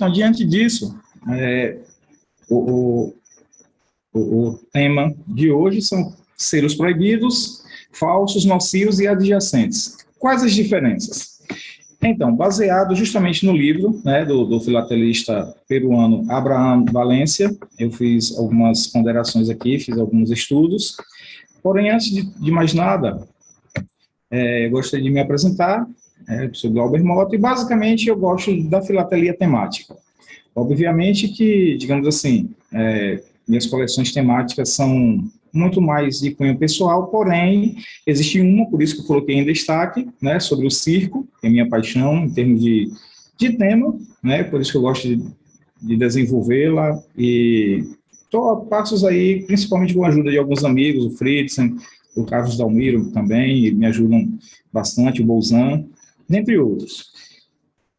Então, diante disso, o, o tema de hoje são selos proibidos, falsos, nocivos e adjacentes. Quais as diferenças? Então, baseado justamente no livro, né, do filatelista peruano Abraham Valencia, eu fiz algumas ponderações aqui, fiz alguns estudos. Porém, antes de mais nada, eu gostaria de me apresentar. Eu sou Glauber Mota e, basicamente, eu gosto da filatelia temática. Obviamente que, digamos assim, minhas coleções temáticas são muito mais de cunho pessoal, porém, existe uma, por isso que eu coloquei em destaque, né, sobre o circo, que é minha paixão em termos de tema, né, por isso que eu gosto de desenvolvê-la, e estou a passos aí, principalmente com a ajuda de alguns amigos, o Fritzen, o Carlos Dalmiro também, me ajudam bastante, o Bolzan, dentre outros.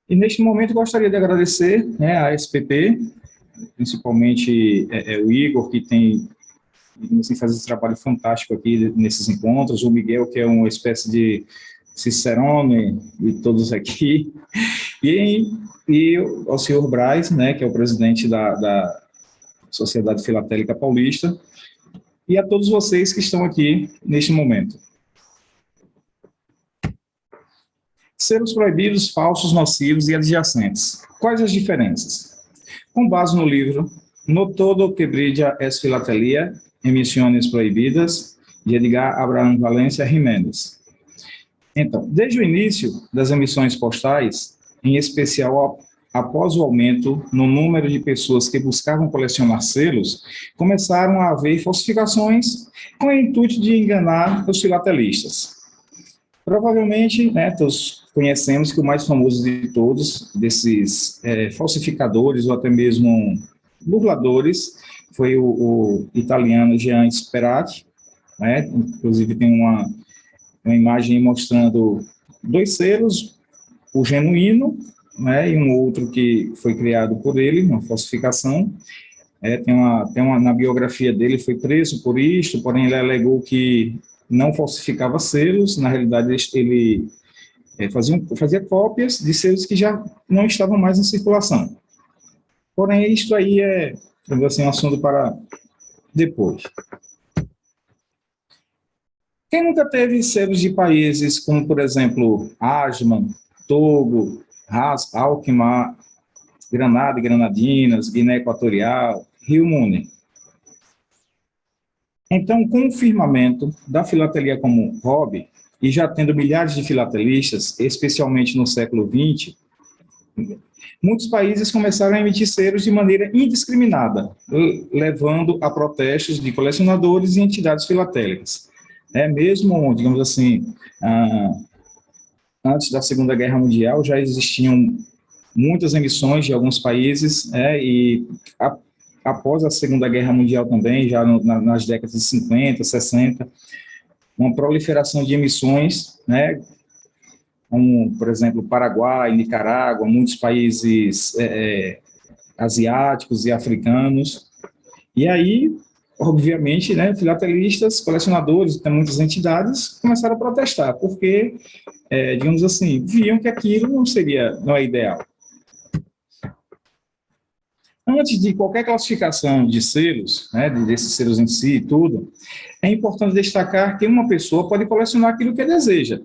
E neste momento gostaria de agradecer, né, a SPP, principalmente o Igor, que tem assim, faz esse trabalho fantástico aqui nesses encontros, o Miguel, que é uma espécie de cicerone de todos aqui, e ao senhor Braz, né, que é o presidente da Sociedade Filatélica Paulista, e a todos vocês que estão aqui neste momento. Selos proibidos, falsos, nocivos e adjacentes. Quais as diferenças? Com base no livro No todo que brilla es filatelia, emissões proibidas, de Edgar Abraham Valencia Jiménez. Então, desde o início das emissões postais, em especial após o aumento no número de pessoas que buscavam colecionar selos, começaram a haver falsificações com o intuito de enganar os filatelistas. Provavelmente, né, todos conhecemos que o mais famoso de todos, desses falsificadores ou até mesmo burladores, foi o italiano Jean Sperati, né? Inclusive tem uma imagem mostrando dois selos, o genuíno, né, e um outro que foi criado por ele, uma falsificação. Na biografia dele, foi preso por isto, porém ele alegou que não falsificava selos, na realidade ele fazia cópias de selos que já não estavam mais em circulação. Porém, isto aí assim, um assunto para depois. Quem nunca teve selos de países como, por exemplo, Asman, Togo, Alkmaar, Granada e Granadinas, Guiné Equatorial, Rio Muni? Então, com o firmamento da filatelia como hobby, e já tendo milhares de filatelistas, especialmente no século XX, muitos países começaram a emitir selos de maneira indiscriminada, levando a protestos de colecionadores e entidades filatélicas. Mesmo, digamos assim, antes da Segunda Guerra Mundial, já existiam muitas emissões de alguns países, e após a Segunda Guerra Mundial também, já nas décadas de 50, 60, uma proliferação de emissões, né, como, por exemplo, Paraguai, Nicarágua, muitos países asiáticos e africanos. E aí, obviamente, né, filatelistas, colecionadores, tem muitas entidades começaram a protestar, porque, digamos assim, viam que aquilo não é ideal. Antes de qualquer classificação de selos, né, desses selos em si e tudo, é importante destacar que uma pessoa pode colecionar aquilo que deseja.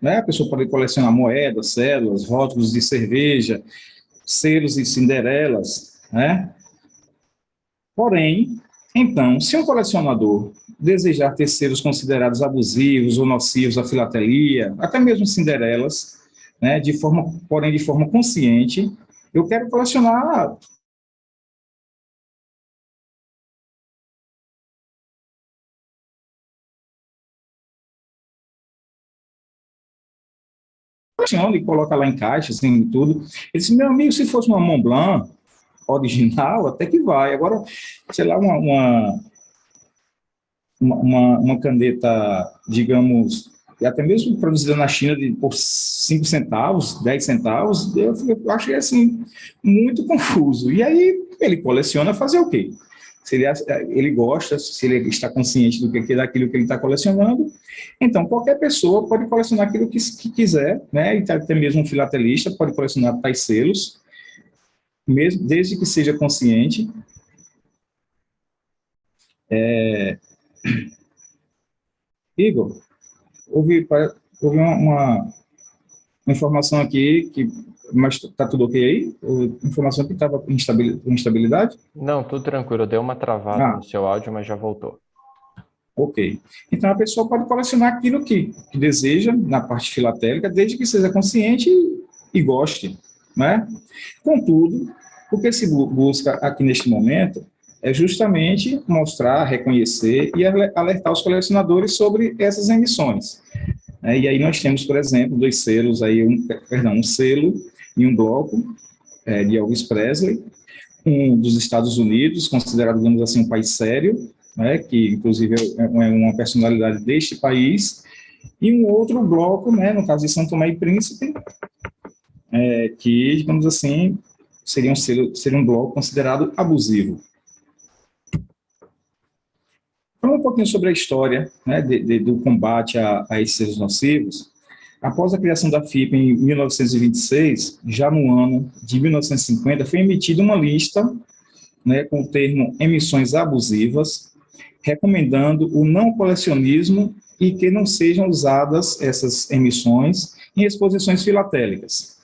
Né? A pessoa pode colecionar moedas, cédulas, rótulos de cerveja, selos e cinderelas, né? Porém, então, se um colecionador desejar ter selos considerados abusivos ou nocivos à filatelia, até mesmo cinderelas, né, porém de forma consciente, eu quero colecionar e coloca lá em caixas, assim, tudo. Ele disse, meu amigo, se fosse uma Montblanc original, até que vai. Agora, sei lá, uma caneta, digamos, até mesmo produzida na China por 5 centavos, 10 centavos, eu achei, assim, muito confuso. E aí, ele coleciona fazer o quê? Se ele gosta, se ele está consciente daquilo que ele está colecionando, então qualquer pessoa pode colecionar aquilo que quiser, né? E até mesmo um filatelista pode colecionar tais selos, mesmo desde que seja consciente. Igor, houve uma informação aqui, mas está tudo ok aí? Informação que estava com instabilidade? Não, tudo tranquilo. Deu uma travada Ah, no seu áudio, mas já voltou. ok. Então, a pessoa pode colecionar aquilo que deseja na parte filatélica, desde que seja consciente e goste, né? Contudo, o que se busca aqui neste momento é justamente mostrar, reconhecer e alertar os colecionadores sobre essas emissões. E aí nós temos, por exemplo, dois selos, aí um selo e um bloco de Elvis Presley, um dos Estados Unidos, considerado, digamos assim, um país sério, né, que inclusive é uma personalidade deste país, e um outro bloco, né, no caso de São Tomé e Príncipe, que, digamos assim, seria um bloco considerado abusivo. Falando um pouquinho sobre a história, né, do combate a esses seres nocivos, após a criação da FIPA em 1926, já no ano de 1950, foi emitida uma lista, né, com o termo emissões abusivas, recomendando o não colecionismo e que não sejam usadas essas emissões em exposições filatélicas.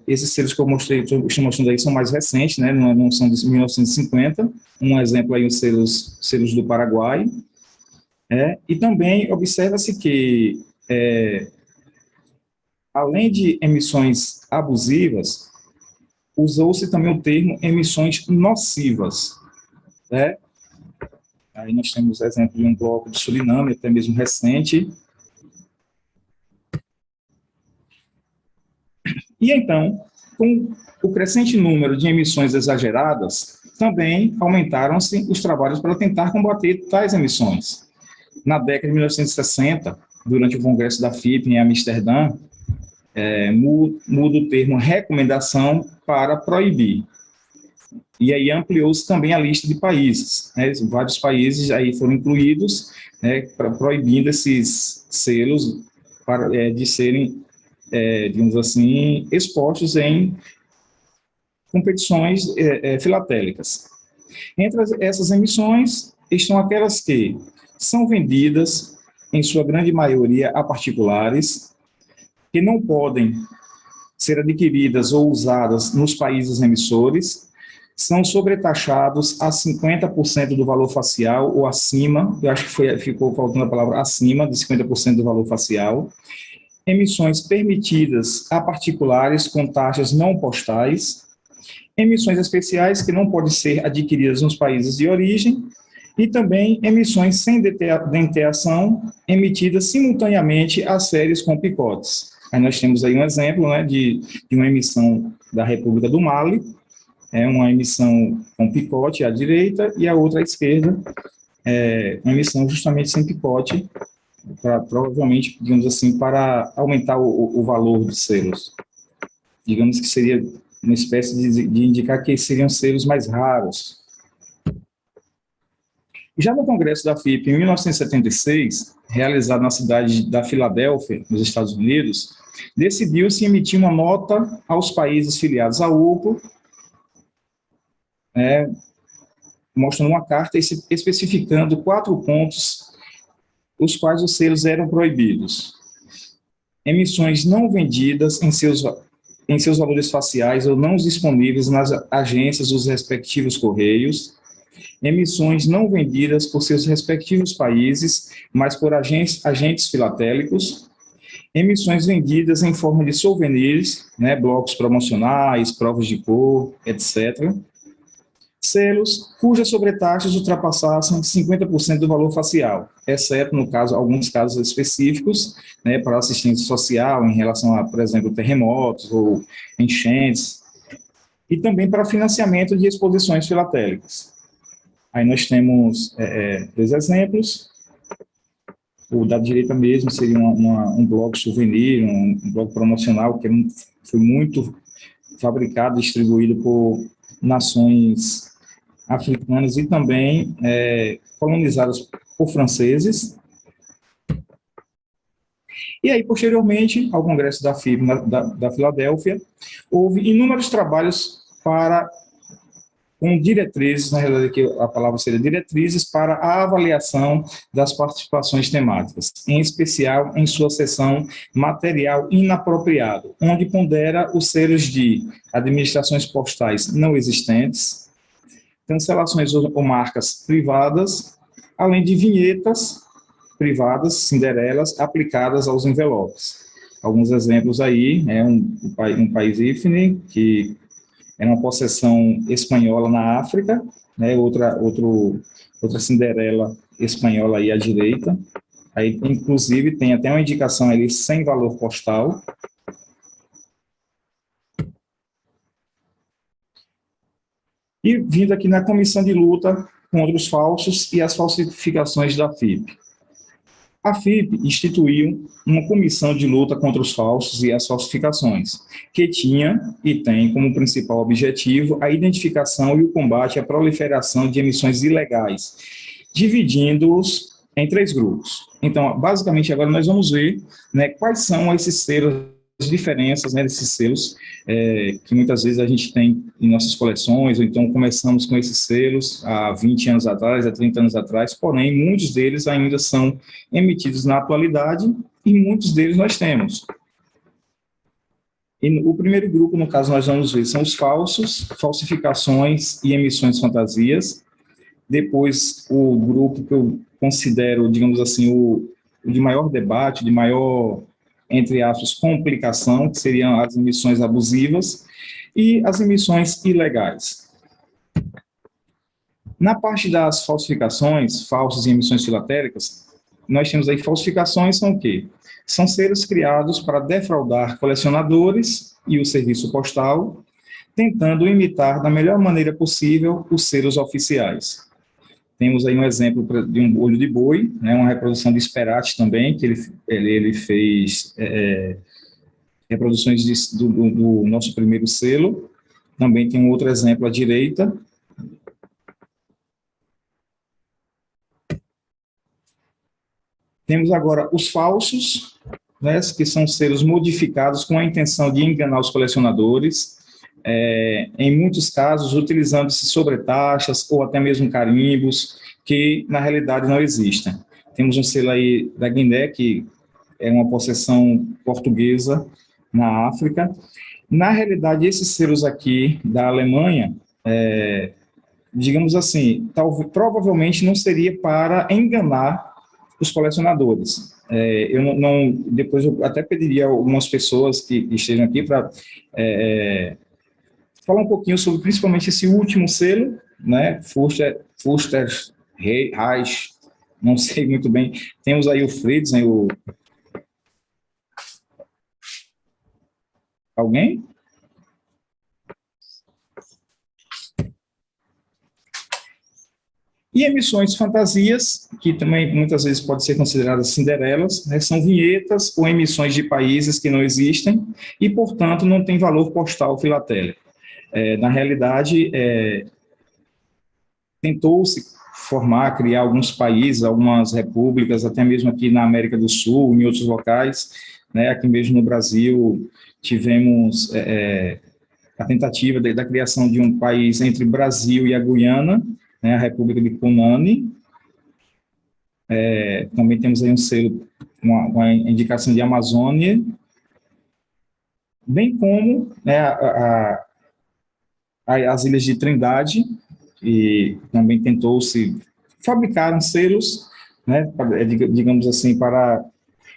Esses selos que eu estou mostrando aí são mais recentes, né, não são de 1950, um exemplo aí os selos do Paraguai, e também observa-se que, além de emissões abusivas, usou-se também o termo emissões nocivas, né? Aí nós temos exemplo de um bloco de Suriname, até mesmo recente. E então, com o crescente número de emissões exageradas, também aumentaram-se os trabalhos para tentar combater tais emissões. Na década de 1960, durante o congresso da FIP em Amsterdã, muda o termo recomendação para proibir. E aí ampliou-se também a lista de países, né? Vários países aí foram incluídos, né, proibindo esses selos de serem, digamos assim, expostos em competições filatélicas. Entre essas emissões estão aquelas que são vendidas, em sua grande maioria, a particulares, que não podem ser adquiridas ou usadas nos países emissores, são sobretaxados a 50% do valor facial ou acima, eu acho que ficou faltando a palavra acima de 50% do valor facial, emissões permitidas a particulares com taxas não postais, emissões especiais que não podem ser adquiridas nos países de origem, e também emissões sem denteação emitidas simultaneamente a séries com picotes. Aí nós temos aí um exemplo, né, de uma emissão da República do Mali, uma emissão com picote à direita e a outra à esquerda, uma emissão justamente sem picote, provavelmente, digamos assim, para aumentar o valor dos selos. Digamos que seria uma espécie de indicar que seriam selos mais raros. Já no Congresso da FIP, em 1976, realizado na cidade da Filadélfia, nos Estados Unidos, decidiu-se emitir uma nota aos países filiados à OPA, mostrando uma carta especificando 4 pontos, os quais os selos eram proibidos. Emissões não vendidas em seus valores faciais ou não disponíveis nas agências dos respectivos correios, emissões não vendidas por seus respectivos países, mas por agentes filatélicos, emissões vendidas em forma de souvenirs, né, blocos promocionais, provas de cor, etc. Selos cujas sobretaxas ultrapassassem 50% do valor facial, exceto, no caso, alguns casos específicos, né, para assistência social, em relação a, por exemplo, terremotos ou enchentes, e também para financiamento de exposições filatélicas. Aí nós temos 2 exemplos. O da direita mesmo seria um bloco souvenir, um bloco promocional, que foi muito fabricado e distribuído por nações africanas e também colonizadas por franceses. E aí, posteriormente, ao Congresso da FIB da Filadélfia, houve inúmeros trabalhos para com diretrizes, na realidade aqui a palavra seria diretrizes, para a avaliação das participações temáticas, em especial em sua seção material inapropriado, onde pondera os selos de administrações postais não existentes, cancelações ou marcas privadas, além de vinhetas privadas, cinderelas, aplicadas aos envelopes. Alguns exemplos aí, um país IFNI, que era uma possessão espanhola na África, né, outra Cinderela espanhola aí à direita. Aí, inclusive, tem até uma indicação ali sem valor postal. E vindo aqui na Comissão de Luta contra os Falsos e as Falsificações da FIP. A FIP instituiu uma comissão de luta contra os falsos e as falsificações, que tinha e tem como principal objetivo a identificação e o combate à proliferação de emissões ilegais, dividindo-os em 3 grupos. Então, basicamente, agora nós vamos ver, né, quais são esses selos, as diferenças, né, desses selos, que muitas vezes a gente tem em nossas coleções, ou então começamos com esses selos há 20 anos atrás, há 30 anos atrás, porém, muitos deles ainda são emitidos na atualidade e muitos deles nós temos. E o primeiro grupo, no caso, nós vamos ver, são os falsos, falsificações e emissões fantasias. Depois, o grupo que eu considero, digamos assim, o de maior debate, de maior, entre aspas, complicação, que seriam as emissões abusivas e as emissões ilegais. Na parte das falsificações, falsas e emissões filatéricas, nós temos aí falsificações são o quê? São selos criados para defraudar colecionadores e o serviço postal, tentando imitar da melhor maneira possível os selos oficiais. Temos aí um exemplo de um olho de boi, né, uma reprodução de Sperati também, que ele fez reproduções do nosso primeiro selo. Também tem um outro exemplo à direita. Temos agora os falsos, né, que são selos modificados com a intenção de enganar os colecionadores, em muitos casos utilizando-se sobretaxas ou até mesmo carimbos, que na realidade não existem. Temos um selo aí da Guiné, que é uma possessão portuguesa na África. Na realidade, esses selos aqui da Alemanha, digamos assim, provavelmente não seria para enganar os colecionadores. Depois eu até pediria a algumas pessoas que estejam aqui para falar um pouquinho sobre principalmente esse último selo, né, Fuster Reich, não sei muito bem. Temos aí o Fritzen, Alguém? E emissões fantasias, que também muitas vezes podem ser consideradas cinderelas, né, são vinhetas ou emissões de países que não existem e, portanto, não têm valor postal filatélico. Na realidade, tentou-se criar alguns países, algumas repúblicas, até mesmo aqui na América do Sul, em outros locais, né, aqui mesmo no Brasil, tivemos a tentativa da criação de um país entre Brasil e a Guiana, né, a República de Cunani. Também temos aí um selo, uma indicação de Amazônia, bem como, né, as Ilhas de Trindade, e também tentou-se fabricar selos, né, digamos assim, para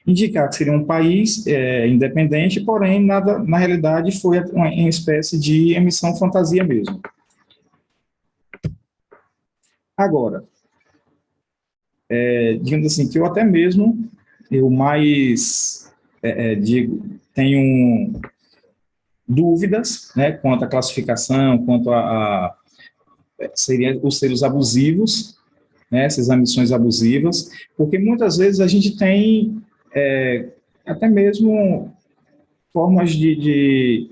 indicar que seria um país independente, porém, nada, na realidade, foi uma espécie de emissão fantasia mesmo. Agora, digamos assim, que eu até mesmo, tenho dúvidas, né, quanto à classificação, quanto seriam os selos abusivos, né, essas emissões abusivas, porque muitas vezes a gente tem até mesmo formas de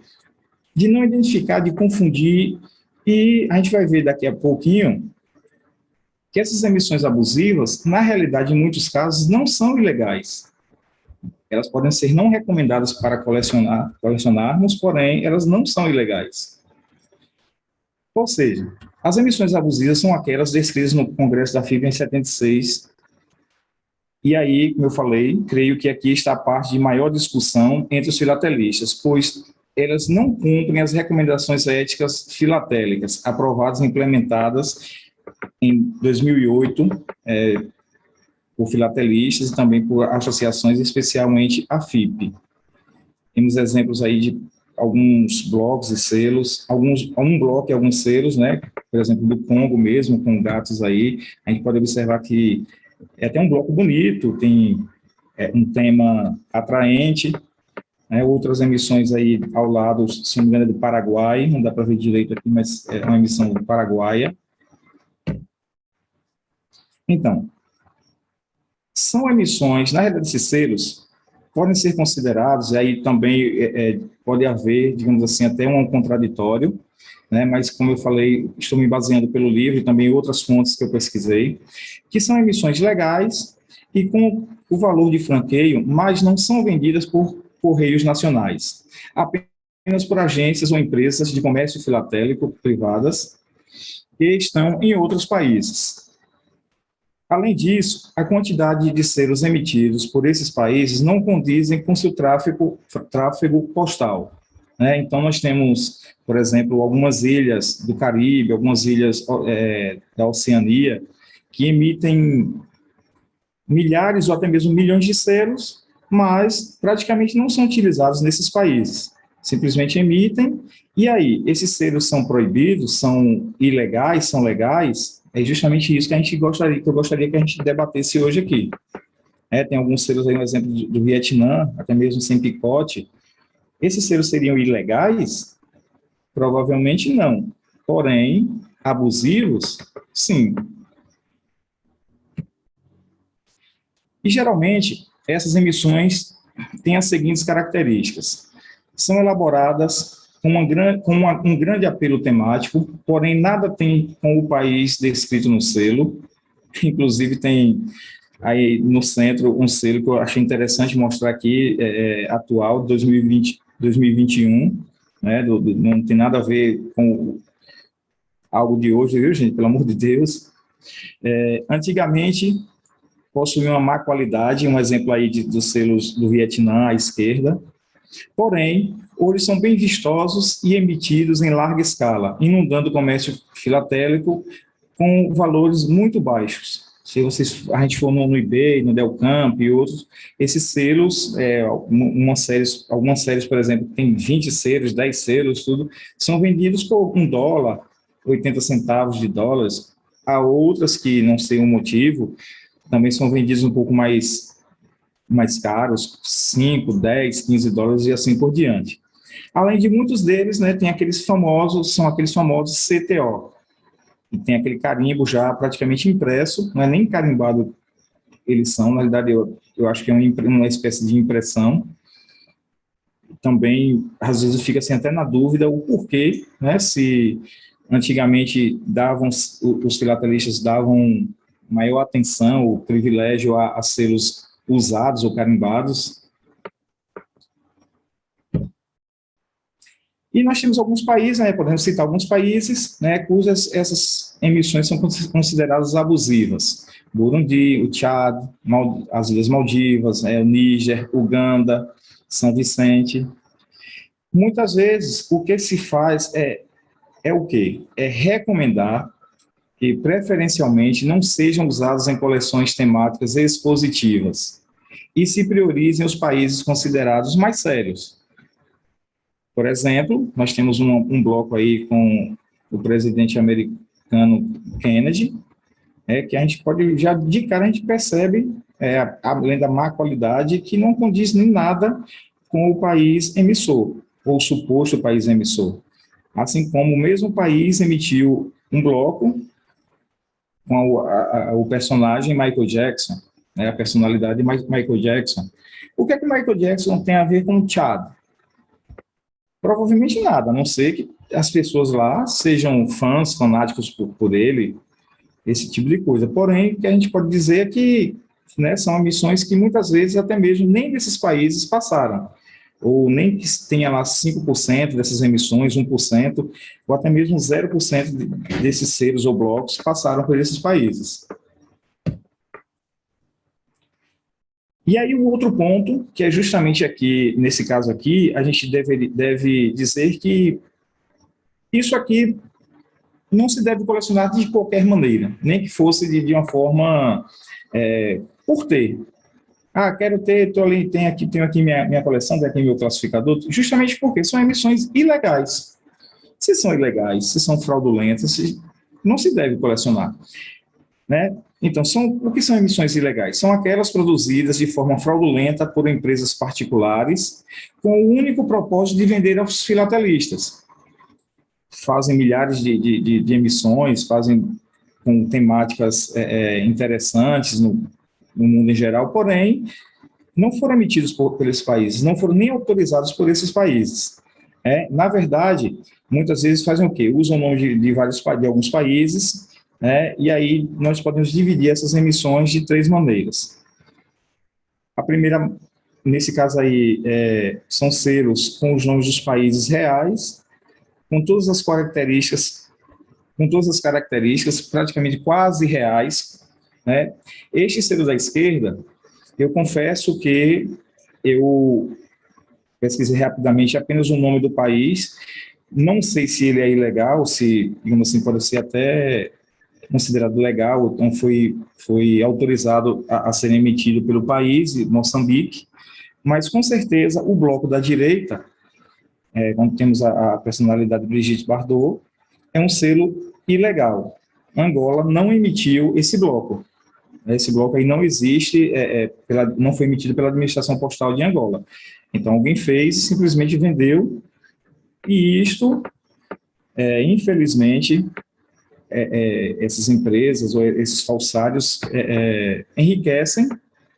não identificar, de confundir, e a gente vai ver daqui a pouquinho que essas emissões abusivas, na realidade, em muitos casos, não são ilegais. Elas podem ser não recomendadas para colecionarmos, porém, elas não são ilegais. Ou seja, as emissões abusivas são aquelas descritas no Congresso da FIBA em 76. E aí, como eu falei, creio que aqui está a parte de maior discussão entre os filatelistas, pois elas não cumprem as recomendações éticas filatélicas aprovadas e implementadas em 2008 por filatelistas e também por associações, especialmente a FIP. Temos exemplos aí de alguns blogs e selos, um bloco e alguns selos, né? Por exemplo, do Congo mesmo, com gatos aí, a gente pode observar que é até um bloco bonito, tem um tema atraente, né? Outras emissões aí ao lado, se não me engano, é do Paraguai, não dá para ver direito aqui, mas é uma emissão paraguaia. Então, são emissões, na realidade, esses selos podem ser considerados, e aí também pode haver, digamos assim, até um contraditório, né, mas como eu falei, estou me baseando pelo livro e também outras fontes que eu pesquisei, que são emissões legais e com o valor de franqueio, mas não são vendidas por correios nacionais, apenas por agências ou empresas de comércio filatélico privadas que estão em outros países. Além disso, a quantidade de selos emitidos por esses países não condizem com seu tráfego postal, né? Então, nós temos, por exemplo, algumas ilhas do Caribe, algumas ilhas da Oceania, que emitem milhares ou até mesmo milhões de selos, mas praticamente não são utilizados nesses países. Simplesmente emitem, e aí, esses selos são proibidos, são ilegais, são legais? É justamente isso que eu gostaria que a gente debatesse hoje aqui. Tem alguns selos aí, um exemplo do Vietnã, até mesmo sem picote. Esses selos seriam ilegais? Provavelmente não. Porém, abusivos? Sim. E, geralmente, essas emissões têm as seguintes características. São elaboradas com um grande apelo temático, porém nada tem com o país descrito no selo. Inclusive tem aí no centro um selo que eu achei interessante mostrar aqui, atual, 2020, 2021, né, não tem nada a ver com algo de hoje, viu, gente? Pelo amor de Deus. Antigamente, possuía uma má qualidade, um exemplo aí dos selos do Vietnã à esquerda, porém, hoje são bem vistosos e emitidos em larga escala, inundando o comércio filatélico com valores muito baixos. Se a gente for no eBay, no Delcamp e outros, esses selos, algumas séries, por exemplo, tem 20 selos, 10 selos, tudo, são vendidos por $1, 80 centavos de dólares. Há outras que, não sei o motivo, também são vendidos um pouco mais caros, 5, 10, 15 dólares e assim por diante. Além de muitos deles, né, tem são aqueles famosos CTO, que tem aquele carimbo já praticamente impresso, não é nem carimbado eles são, na realidade eu acho que é uma espécie de impressão. Também, às vezes, fica assim, até na dúvida o porquê, né, se antigamente os filatelistas davam maior atenção, o privilégio a selos usados ou carimbados. E nós temos alguns países, né, podemos citar alguns países, né, cujas essas emissões são consideradas abusivas. Burundi, o Tchad, as Ilhas Maldivas, o Níger, Uganda, São Vicente. Muitas vezes, o que se faz o quê? É recomendar que, preferencialmente, não sejam usados em coleções temáticas expositivas e se priorizem os países considerados mais sérios. Por exemplo, nós temos um bloco aí com o presidente americano Kennedy, que a gente pode, já de cara a gente percebe, além da má qualidade, que não condiz nem nada com o país emissor, ou o suposto país emissor. Assim como o mesmo país emitiu um bloco com o personagem Michael Jackson, né, a personalidade de Michael Jackson. O que é que Michael Jackson tem a ver com o Tchad? Provavelmente nada, a não ser que as pessoas lá sejam fãs, fanáticos por ele, esse tipo de coisa. Porém, o que a gente pode dizer é que, né, são emissões que muitas vezes até mesmo nem desses países passaram. ou nem que tenha lá 5% dessas emissões, 1%, ou até mesmo 0% desses selos ou blocos passaram por esses países. E aí o outro ponto, que é justamente aqui, nesse caso aqui, a gente deve dizer que isso aqui não se deve colecionar de qualquer maneira, nem que fosse de uma forma por ter. Quero ter, tenho aqui minha coleção, tenho aqui meu classificador, justamente porque são emissões ilegais. Se são ilegais, se são fraudulentas, não se deve colecionar, né? Então, o que são emissões ilegais? São aquelas produzidas de forma fraudulenta por empresas particulares, com o único propósito de vender aos filatelistas. Fazem milhares de emissões, fazem com temáticas interessantes no mundo em geral, porém, não foram emitidos por esses países, não foram nem autorizados por esses países. Na verdade, muitas vezes fazem o quê? Usam o nome de alguns países, e aí nós podemos dividir essas emissões de 3 maneiras. A primeira, nesse caso aí, são selos com os nomes dos países reais, com todas as características praticamente quase reais, né? Este selo da esquerda, eu confesso que eu pesquisei rapidamente apenas o nome do país, não sei se ele é ilegal, se, digamos assim, pode ser até considerado legal, então foi autorizado a ser emitido pelo país, Moçambique, mas com certeza o bloco da direita, quando temos a personalidade Brigitte Bardot, é um selo ilegal. Angola não emitiu esse bloco. Esse bloco aí não existe, não foi emitido pela administração postal de Angola. Então, alguém fez e simplesmente vendeu, e isto, infelizmente, essas empresas ou esses falsários enriquecem,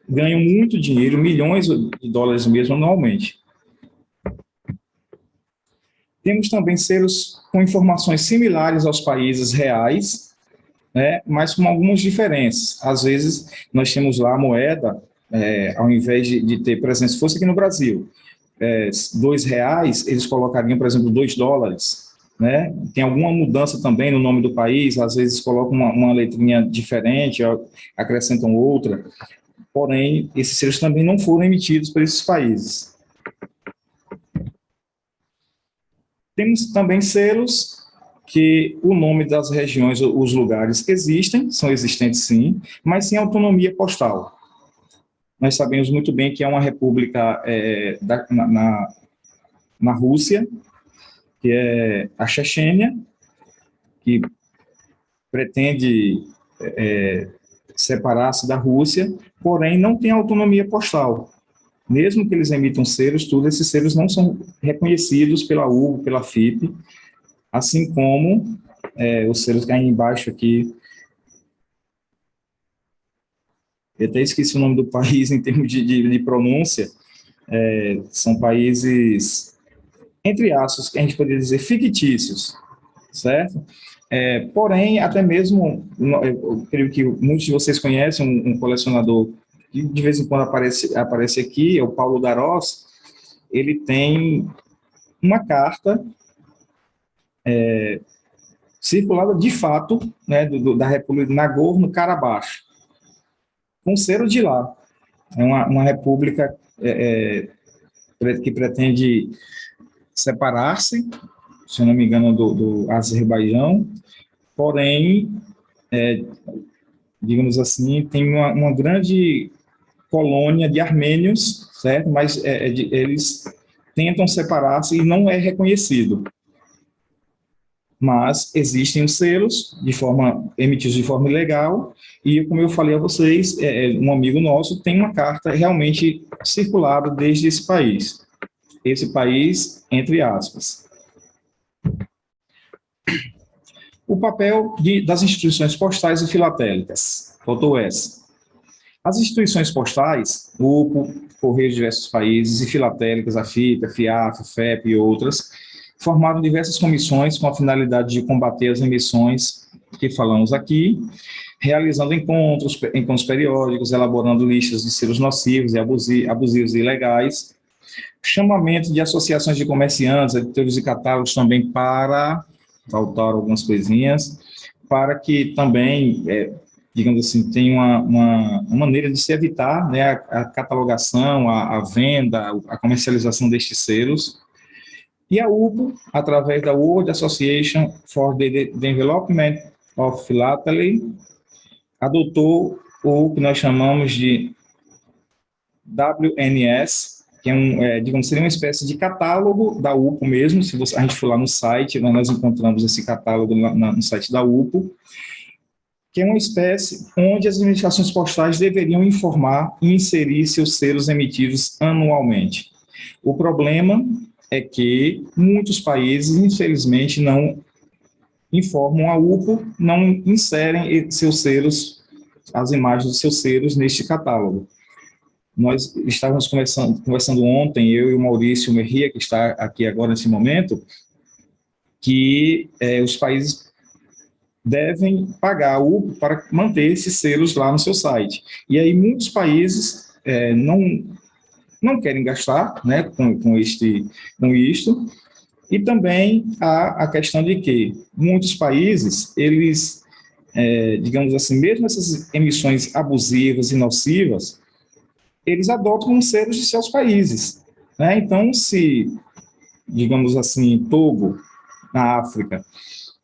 ganham muito dinheiro, milhões de dólares mesmo anualmente. Temos também selos com informações similares aos países reais, mas com algumas diferenças. Às vezes, nós temos lá a moeda, ao invés de ter, por exemplo, se fosse aqui no Brasil, R$2, eles colocariam, por exemplo, $2, né? Tem alguma mudança também no nome do país, às vezes colocam uma letrinha diferente, acrescentam outra, porém, esses selos também não foram emitidos por esses países. Temos também selos que o nome das regiões, os lugares existem, são existentes sim, mas sem autonomia postal. Nós sabemos muito bem que é uma república na Rússia, que é a Chechênia, que pretende separar-se da Rússia, porém não tem autonomia postal. Mesmo que eles emitam selos, esses selos não são reconhecidos pela UBO, pela FIP, assim como os selos que caem embaixo aqui. Eu até esqueci o nome do país em termos de pronúncia. São países, entre aspas, que a gente poderia dizer fictícios, certo? Porém, até mesmo, eu creio que muitos de vocês conhecem um colecionador que de vez em quando aparece aqui, é o Paulo Darós. Ele tem uma carta circulada de fato, né, da República de Nagorno-Karabakh, com selo de lá. É uma república que pretende separar-se, se eu não me engano, do Azerbaijão, porém, digamos assim, tem uma grande colônia de armênios, certo? Mas eles tentam separar-se e não é reconhecido. Mas existem os selos emitidos de forma ilegal, e como eu falei a vocês, um amigo nosso tem uma carta realmente circulada desde esse país, entre aspas. O papel das instituições postais e filatélicas, faltou essa. As instituições postais, UPO, Correios de diversos países, e filatélicas, a FIP, a FIAF, a FEP e outras, formaram diversas comissões com a finalidade de combater as emissões que falamos aqui, realizando encontros periódicos, elaborando listas de selos nocivos e abusivos e ilegais, Chamamento de associações de comerciantes, editores e catálogos também para, faltaram algumas coisinhas, para que também, digamos assim, tenha uma maneira de se evitar, né, a catalogação, a venda, a comercialização destes selos. E a UPO, através da World Association for the Development of Philately, adotou o que nós chamamos de WNS, que digamos, seria uma espécie de catálogo da UPO mesmo. Se a gente for lá no site, nós encontramos esse catálogo no site da UPO, que é uma espécie onde as administrações postais deveriam informar e inserir seus selos emitidos anualmente. O problema é que muitos países, infelizmente, não informam a UPO, não inserem seus selos, as imagens dos seus selos neste catálogo. Nós estávamos conversando ontem, eu e o Maurício Merria, que está aqui agora nesse momento, que os países devem pagar a UPO para manter esses selos lá no seu site. E aí muitos países não querem gastar, né, com isto, e também há a questão de que muitos países, eles, digamos assim, mesmo essas emissões abusivas e nocivas, eles adotam como selos de seus países, né? Então, se, digamos assim, Togo, na África,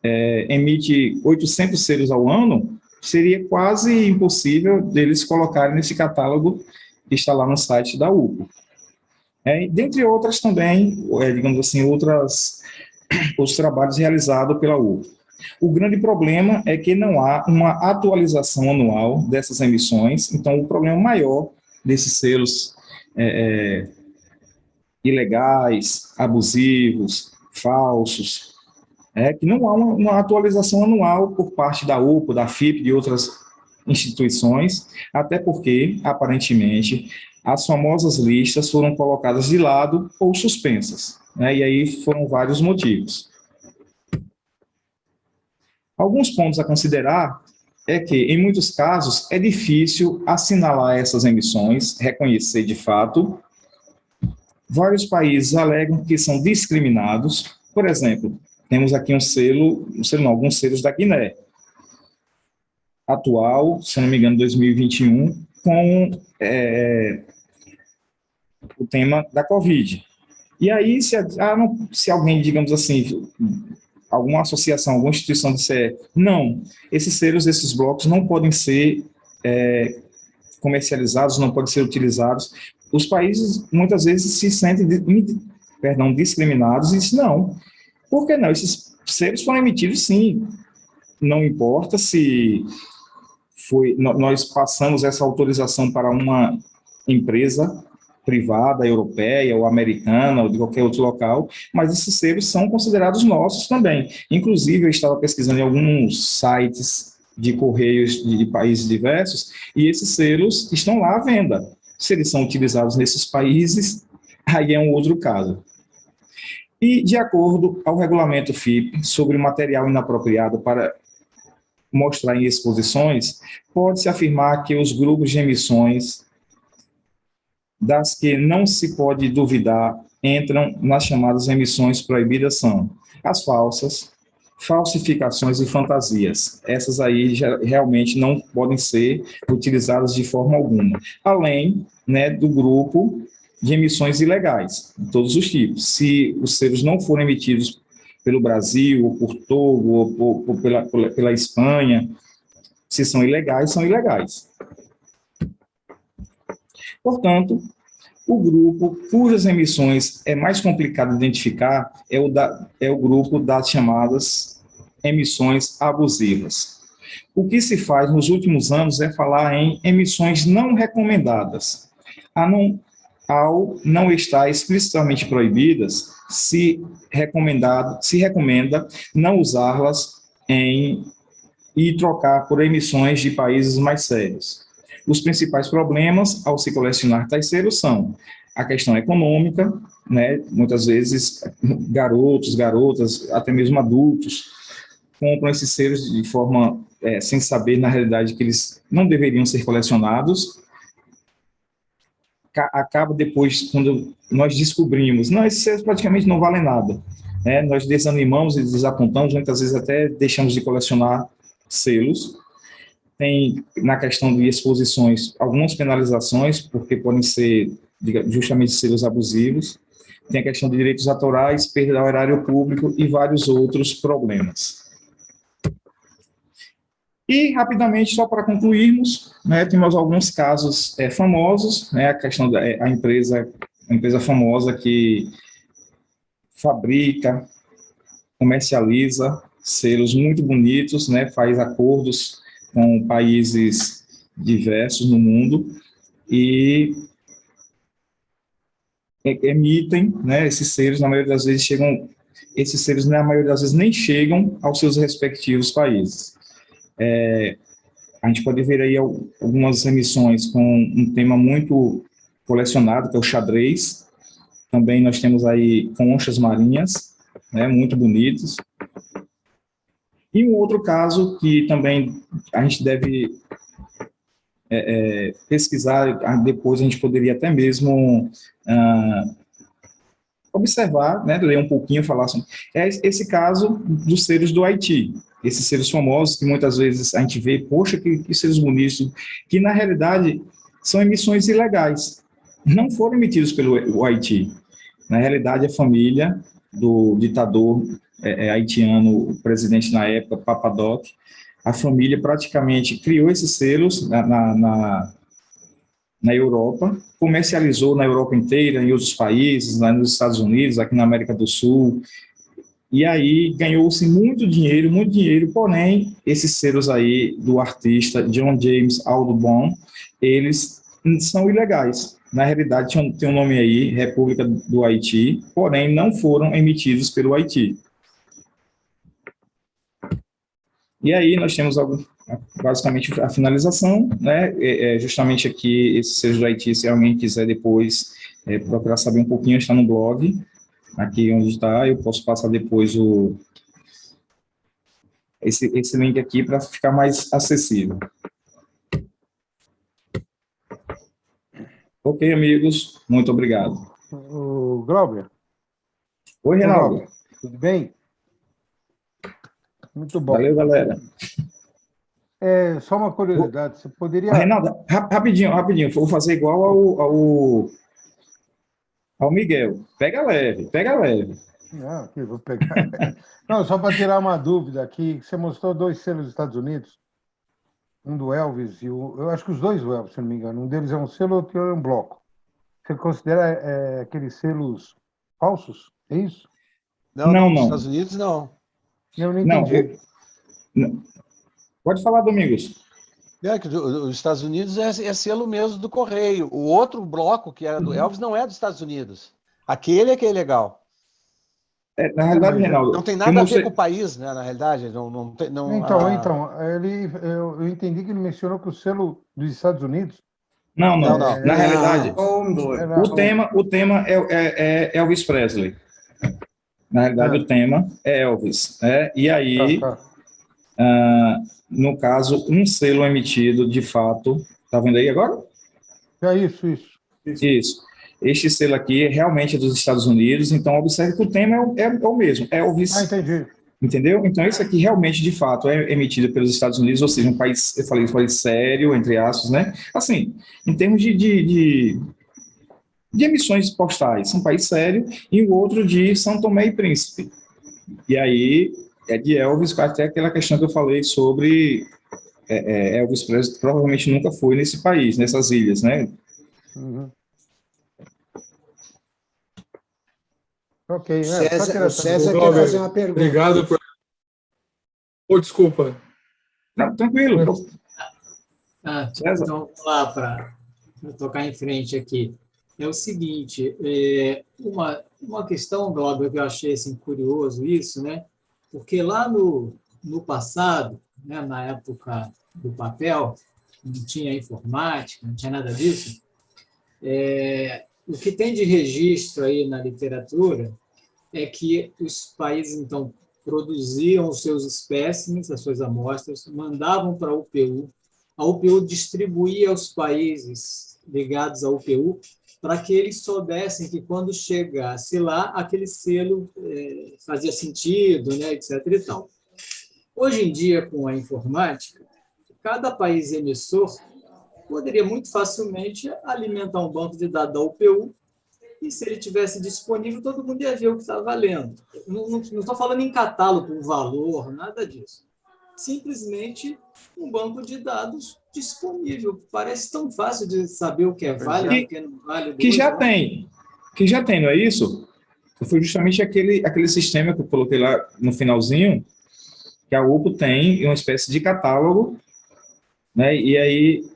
emite 800 selos ao ano, seria quase impossível deles colocarem nesse catálogo que está lá no site da UPO. Dentre outras também, digamos assim, outros trabalhos realizados pela UPO. O grande problema é que não há uma atualização anual dessas emissões, então o problema maior desses selos ilegais, abusivos, falsos, que não há uma atualização anual por parte da UPO, da FIP, de outras instituições, até porque, aparentemente, as famosas listas foram colocadas de lado ou suspensas, né? E aí foram vários motivos. Alguns pontos a considerar é que, em muitos casos, é difícil assinalar essas emissões, reconhecer de fato. Vários países alegam que são discriminados. Por exemplo, temos aqui alguns selos da Guiné, atual, se não me engano, 2021, com o tema da Covid. E aí, se alguém, digamos assim, alguma associação, alguma instituição disser, não, esses selos, esses blocos não podem ser comercializados, não podem ser utilizados, os países muitas vezes se sentem discriminados e dizem, não, por que não? Esses selos foram emitidos, sim, não importa se nós passamos essa autorização para uma empresa privada, europeia ou americana ou de qualquer outro local, mas esses selos são considerados nossos também. Inclusive, eu estava pesquisando em alguns sites de correios de países diversos e esses selos estão lá à venda. Se eles são utilizados nesses países, aí é um outro caso. E, de acordo ao regulamento FIP sobre material inapropriado para mostrar em exposições, pode-se afirmar que os grupos de emissões das que não se pode duvidar entram nas chamadas emissões proibidas são as falsas, falsificações e fantasias. Essas aí realmente não podem ser utilizadas de forma alguma. Além, né, do grupo de emissões ilegais, de todos os tipos. Se os selos não forem emitidos pelo Brasil, ou por Togo, ou pela Espanha, se são ilegais, são ilegais. Portanto, o grupo cujas emissões é mais complicado identificar é o grupo das chamadas emissões abusivas. O que se faz nos últimos anos é falar em emissões não recomendadas. Ao não estar explicitamente proibidas, se recomenda não usá-las e trocar por emissões de países mais sérios. Os principais problemas ao se colecionar tais selos são a questão econômica, né? Muitas vezes garotos, garotas, até mesmo adultos, compram esses selos de forma sem saber, na realidade, que eles não deveriam ser colecionados. acaba depois, quando nós descobrimos, não, esses selos praticamente não valem nada, né? Nós desanimamos e desapontamos, muitas vezes até deixamos de colecionar selos. Tem, na questão de exposições, algumas penalizações, porque podem ser justamente selos abusivos. Tem a questão de direitos autorais, perda ao erário público e vários outros problemas. E, rapidamente, só para concluirmos, né, temos alguns casos famosos, né, a questão da a empresa famosa que fabrica, comercializa selos muito bonitos, né, faz acordos com países diversos no mundo e emitem, né, esses selos, na maioria das vezes esses selos na maioria das vezes nem chegam aos seus respectivos países. A gente pode ver aí algumas emissões com um tema muito colecionado, que é o xadrez. Também nós temos aí conchas marinhas, né, muito bonitos. E um outro caso que também a gente deve pesquisar, depois a gente poderia até mesmo observar, né, ler um pouquinho, falar sobre, é esse caso dos selos do Haiti. Esses selos famosos que muitas vezes a gente vê, poxa, que selos bonitos, que na realidade são emissões ilegais. Não foram emitidos pelo Haiti. Na realidade, a família do ditador haitiano, o presidente na época, Papadoc, a família praticamente criou esses selos na Europa, comercializou na Europa inteira, em outros países, lá nos Estados Unidos, aqui na América do Sul, e aí ganhou-se muito dinheiro, porém, esses selos aí do artista John James Audubon, eles são ilegais. Na realidade, tem um nome aí, República do Haiti, porém, não foram emitidos pelo Haiti. E aí nós temos basicamente a finalização, né? Justamente aqui, esse seja do Haiti, se alguém quiser depois procurar saber um pouquinho, está no blog, aqui onde está, eu posso passar depois esse link aqui para ficar mais acessível. Ok, amigos, muito obrigado. O Glauber. Oi, Reinaldo. Tudo bem? Muito bom. Valeu, galera. Só uma curiosidade, você poderia... Reinaldo, rapidinho, vou fazer igual ao Miguel. Pega leve. Não, aqui, vou pegar. Não, só para tirar uma dúvida aqui, você mostrou 2 selos dos Estados Unidos, um do Elvis e eu acho que os dois do Elvis, se não me engano. Um deles é um selo, outro é um bloco. Você considera aqueles selos falsos? É isso? Não. Nos Estados Unidos, não. Eu não entendi. Não. Pode falar, Domingos. Que os Estados Unidos é selo mesmo do Correio. O outro bloco, que era do Elvis, não é dos Estados Unidos. Aquele é que é legal. Na realidade, Reinaldo... Não tem nada a ver com o país, né? Na realidade. Eu entendi que ele mencionou que o selo dos Estados Unidos... Não. Na realidade, o tema é Elvis Presley. Na realidade, o tema é Elvis. E aí, no caso, um selo emitido, de fato... Está vendo aí agora? Isso. Este selo aqui realmente é dos Estados Unidos, então observe que o tema é o mesmo, Elvis. Entendi. Entendeu? Então, isso aqui realmente, de fato, é emitido pelos Estados Unidos, ou seja, um país, eu falei sério, entre aspas, né? Assim, em termos de emissões postais, um país sério, e o outro de São Tomé e Príncipe. E aí, é de Elvis, até aquela questão que eu falei sobre Elvis Presley, provavelmente nunca foi nesse país, nessas ilhas, né? Uhum. Ok. O César quer fazer uma pergunta. Obrigado por... desculpa. Não, tranquilo. Então, vamos lá para tocar em frente aqui. É o seguinte, uma questão, Glauber, que eu achei assim, curioso isso, né? Porque lá no passado, né, na época do papel, não tinha informática, não tinha nada disso, o que tem de registro aí na literatura é que os países, então, produziam os seus espécimes, as suas amostras, mandavam para a UPU distribuía aos países ligados à UPU, para que eles soubessem que quando chegasse lá, aquele selo fazia sentido, né, etc. e tal. Hoje em dia, com a informática, cada país emissor poderia muito facilmente alimentar um banco de dados da UPU e, se ele tivesse disponível, todo mundo ia ver o que está valendo. Não estou falando em catálogo, um valor, nada disso. Simplesmente um banco de dados disponível. Parece tão fácil de saber o que é válido, o que não vale. Que já tem, não é isso? Foi justamente aquele sistema que eu coloquei lá no finalzinho, que a UPO tem uma espécie de catálogo, né? E aí,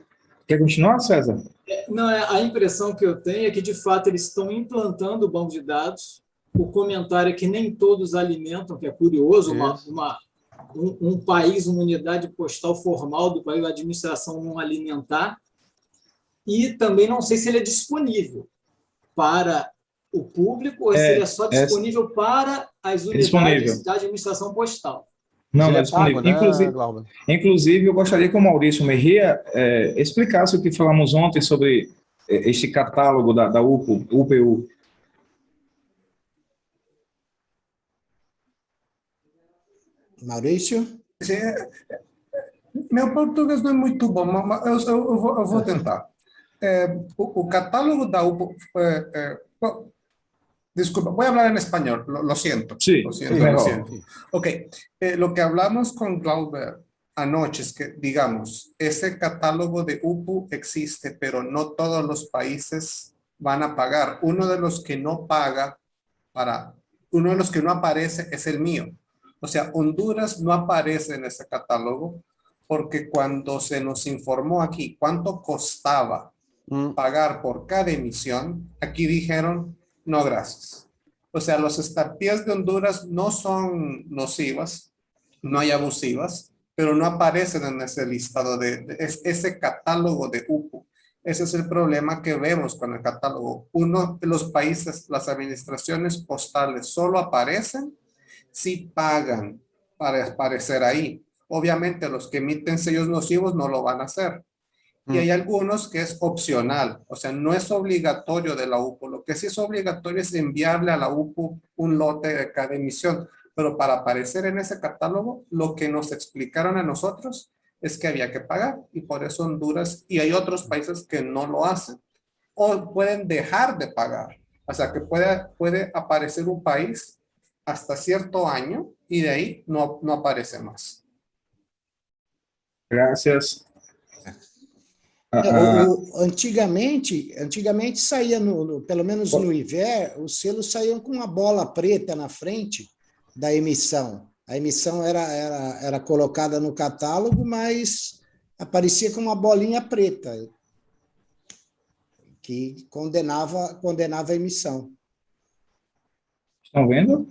quer continuar, César? Não, a impressão que eu tenho é que, de fato, eles estão implantando o banco de dados. O comentário é que nem todos alimentam, que é curioso, um país, uma unidade postal formal do país, a administração não alimentar. E também não sei se ele é disponível para o público ou se ele é só disponível para as unidades da administração postal. Não, não é disponível. Pago, né, inclusive, eu gostaria que o Maurício Merria explicasse o que falamos ontem sobre este catálogo da UPU. Maurício? Meu português não é muito bom, mas eu vou tentar. O catálogo da UPU... disculpa, voy a hablar en español, lo siento. Sí, lo siento. Ok, lo que hablamos con Glauber anoche es que, digamos, ese catálogo de UPU existe, pero no todos los países van a pagar. Uno de los que no aparece es el mío. O sea, Honduras no aparece en ese catálogo porque cuando se nos informó aquí cuánto costaba pagar por cada emisión, aquí dijeron, no, gracias. O sea, las estampillas de Honduras no son nocivas, no hay abusivas, pero no aparecen en ese listado ese catálogo de UPU. Ese es el problema que vemos con el catálogo. Uno de los países, las administraciones postales solo aparecen si pagan para aparecer ahí. Obviamente los que emiten sellos nocivos no lo van a hacer. Y hay algunos que es opcional, o sea, no es obligatorio de la UPU. Lo que sí es obligatorio es enviarle a la UPU un lote de cada emisión. Pero para aparecer en ese catálogo, lo que nos explicaron a nosotros es que había que pagar. Y por eso Honduras y hay otros países que no lo hacen. O pueden dejar de pagar. O sea, que puede aparecer un país hasta cierto año y de ahí no aparece más. Gracias. Antigamente saía, pelo menos no IVER, os selos saíam com uma bola preta na frente da emissão. A emissão era colocada no catálogo, mas aparecia com uma bolinha preta, que condenava a emissão. Estão vendo?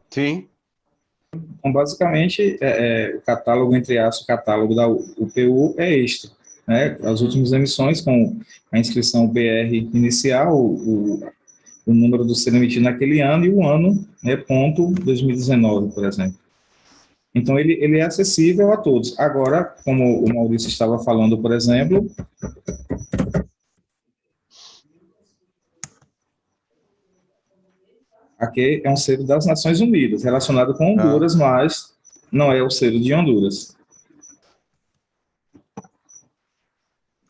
Sim. Então, basicamente, o catálogo, entre aspas, o catálogo da UPU é este. Né? As últimas emissões, com a inscrição BR inicial, o número do selo emitido naquele ano e o ano, né, ponto 2019, por exemplo. Então, ele é acessível a todos. Agora, como o Maurício estava falando, por exemplo, aqui é um selo das Nações Unidas, relacionado com Honduras, mas não é o selo de Honduras.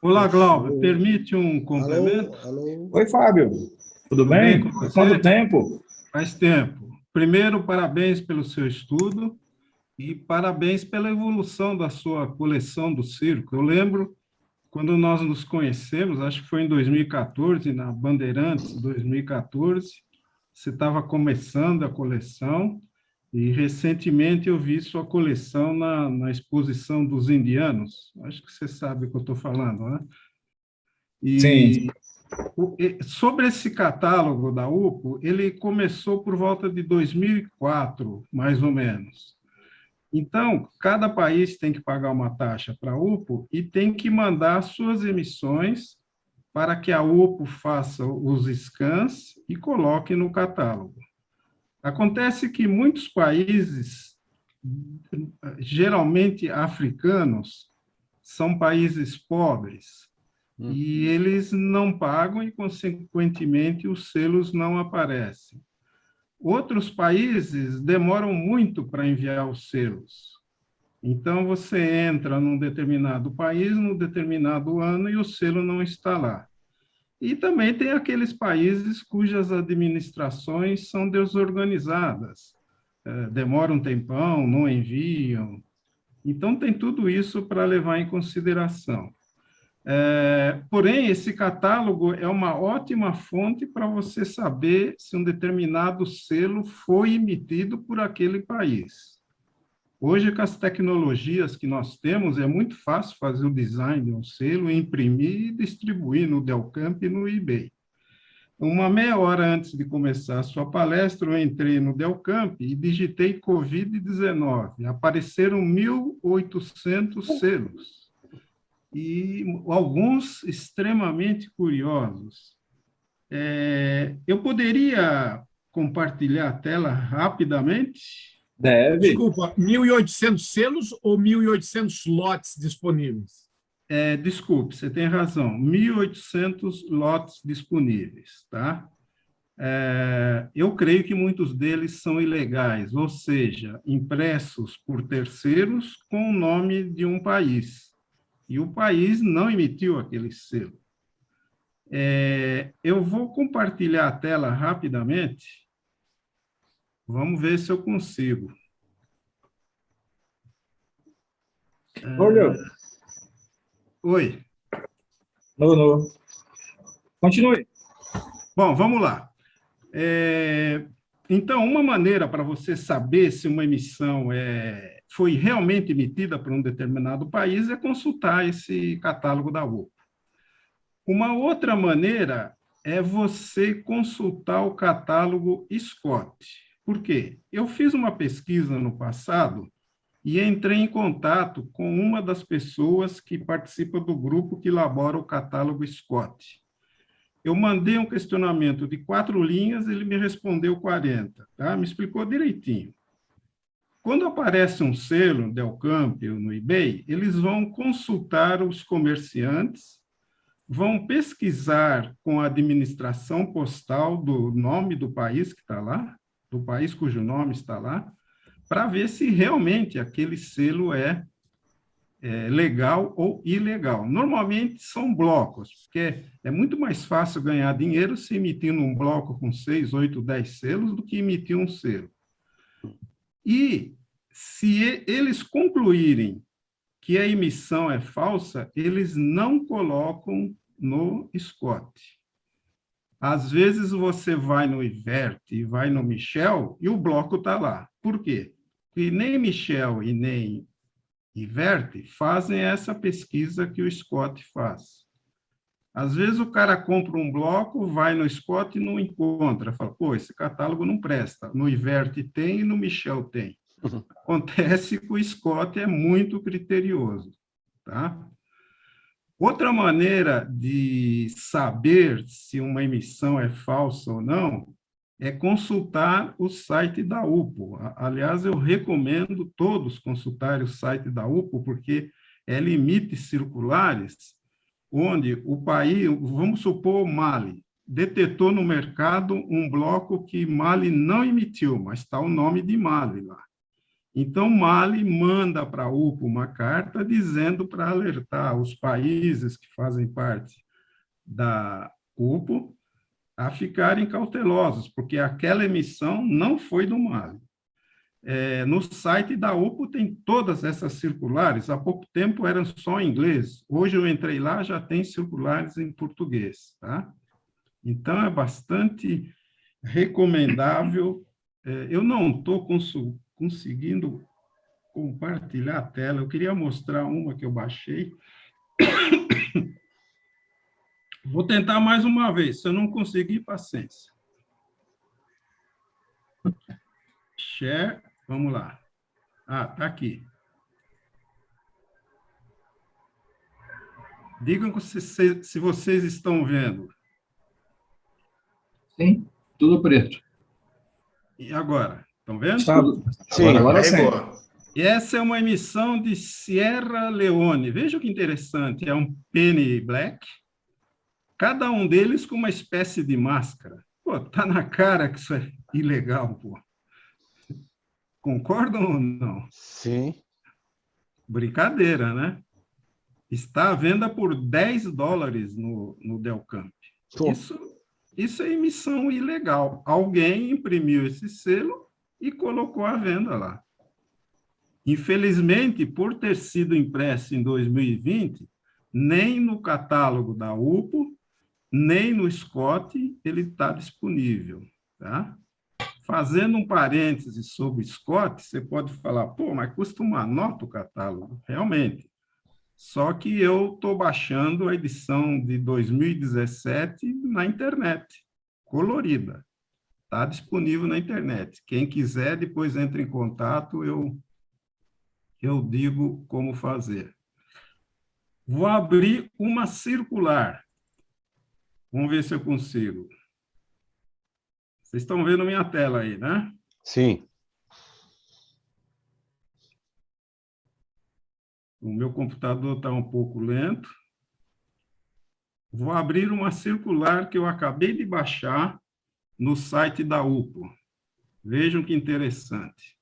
Olá, Glauber, permite um complemento? Alô. Oi, Fábio, tudo bem? Quanto tempo? Faz tempo. Primeiro, parabéns pelo seu estudo e parabéns pela evolução da sua coleção do circo. Eu lembro, quando nós nos conhecemos, acho que foi em 2014, na Bandeirantes, 2014, você estava começando a coleção e, recentemente, eu vi sua coleção na exposição dos indianos. Acho que você sabe o que eu estou falando, né? Sim. Sobre esse catálogo da UPU, ele começou por volta de 2004, mais ou menos. Então, cada país tem que pagar uma taxa para a UPU e tem que mandar suas emissões para que a UPU faça os scans e coloque no catálogo. Acontece que muitos países, geralmente africanos, são países pobres, E eles não pagam e, consequentemente, os selos não aparecem. Outros países demoram muito para enviar os selos. Então, você entra num determinado país, num determinado ano, e o selo não está lá. E também tem aqueles países cujas administrações são desorganizadas. Demoram um tempão, não enviam. Então, tem tudo isso para levar em consideração. Porém, esse catálogo é uma ótima fonte para você saber se um determinado selo foi emitido por aquele país. Hoje, com as tecnologias que nós temos, é muito fácil fazer o design de um selo, imprimir e distribuir no Delcamp e no eBay. Uma meia hora antes de começar a sua palestra, eu entrei no Delcamp e digitei Covid-19. Apareceram 1.800 selos, e alguns extremamente curiosos. Eu poderia compartilhar a tela rapidamente? Deve. Desculpa, 1.800 selos ou 1.800 lotes disponíveis? Desculpe, você tem razão, 1.800 lotes disponíveis, tá? Eu creio que muitos deles são ilegais, ou seja, impressos por terceiros com o nome de um país, e o país não emitiu aquele selo. Eu vou compartilhar a tela rapidamente, vamos ver se eu consigo. Olha. Oi. Não. Continue. Bom, vamos lá. Então, uma maneira para você saber se uma emissão foi realmente emitida por um determinado país é consultar esse catálogo da UPA. Uma outra maneira é você consultar o catálogo Scott. Por quê? Eu fiz uma pesquisa no passado e entrei em contato com uma das pessoas que participa do grupo que elabora o catálogo Scott. Eu mandei um questionamento de 4 linhas, ele me respondeu 40, tá? Me explicou direitinho. Quando aparece um selo no Delcamp ou no eBay, eles vão consultar os comerciantes, vão pesquisar com a administração postal do nome do país que está lá, do país cujo nome está lá, para ver se realmente aquele selo é legal ou ilegal. Normalmente são blocos, porque é muito mais fácil ganhar dinheiro se emitindo um bloco com 6, 8, 10 selos do que emitir um selo. E se eles concluírem que a emissão é falsa, eles não colocam no Scott. Às vezes você vai no Ivert e vai no Michel e o bloco está lá. Por quê? Porque nem Michel e nem Ivert fazem essa pesquisa que o Scott faz. Às vezes o cara compra um bloco, vai no Scott e não encontra. Fala, pô, esse catálogo não presta. No Ivert tem e no Michel tem. Acontece que o Scott é muito criterioso, tá? Outra maneira de saber se uma emissão é falsa ou não é consultar o site da UPO. Aliás, eu recomendo todos consultarem o site da UPO, porque ela emite circulares onde o país, vamos supor o Mali, detetou no mercado um bloco que Mali não emitiu, mas está o nome de Mali lá. Então, Mali manda para a UPO uma carta dizendo para alertar os países que fazem parte da UPO a ficarem cautelosos, porque aquela emissão não foi do Mali. No site da UPO tem todas essas circulares, há pouco tempo eram só em inglês, hoje eu entrei lá, já tem circulares em português, tá? Então, é bastante recomendável. Eu não estou conseguindo compartilhar a tela, eu queria mostrar uma que eu baixei. Vou tentar mais uma vez, se eu não conseguir, paciência. Share, vamos lá. Está aqui. Digam se vocês estão vendo. Sim, tudo preto. E agora? Estão vendo? Sim, agora sim. E essa é uma emissão de Sierra Leone. Veja que interessante, é um penny black, cada um deles com uma espécie de máscara. Pô, tá na cara que isso é ilegal, pô. Concordam ou não? Sim. Brincadeira, né? Está à venda por $10 no Delcamp. Isso é emissão ilegal. Alguém imprimiu esse selo e colocou à venda lá. Infelizmente, por ter sido impresso em 2020, nem no catálogo da UPO, nem no Scott, ele está disponível. Tá? Fazendo um parêntese sobre o Scott, você pode falar, pô, mas custa uma nota o catálogo. Realmente. Só que eu estou baixando a edição de 2017 na internet, colorida. Está disponível na internet. Quem quiser, depois entre em contato, eu digo como fazer. Vou abrir uma circular. Vamos ver se eu consigo. Vocês estão vendo minha tela aí, né? Sim. O meu computador está um pouco lento. Vou abrir uma circular que eu acabei de baixar no site da UPO. Vejam que interessante.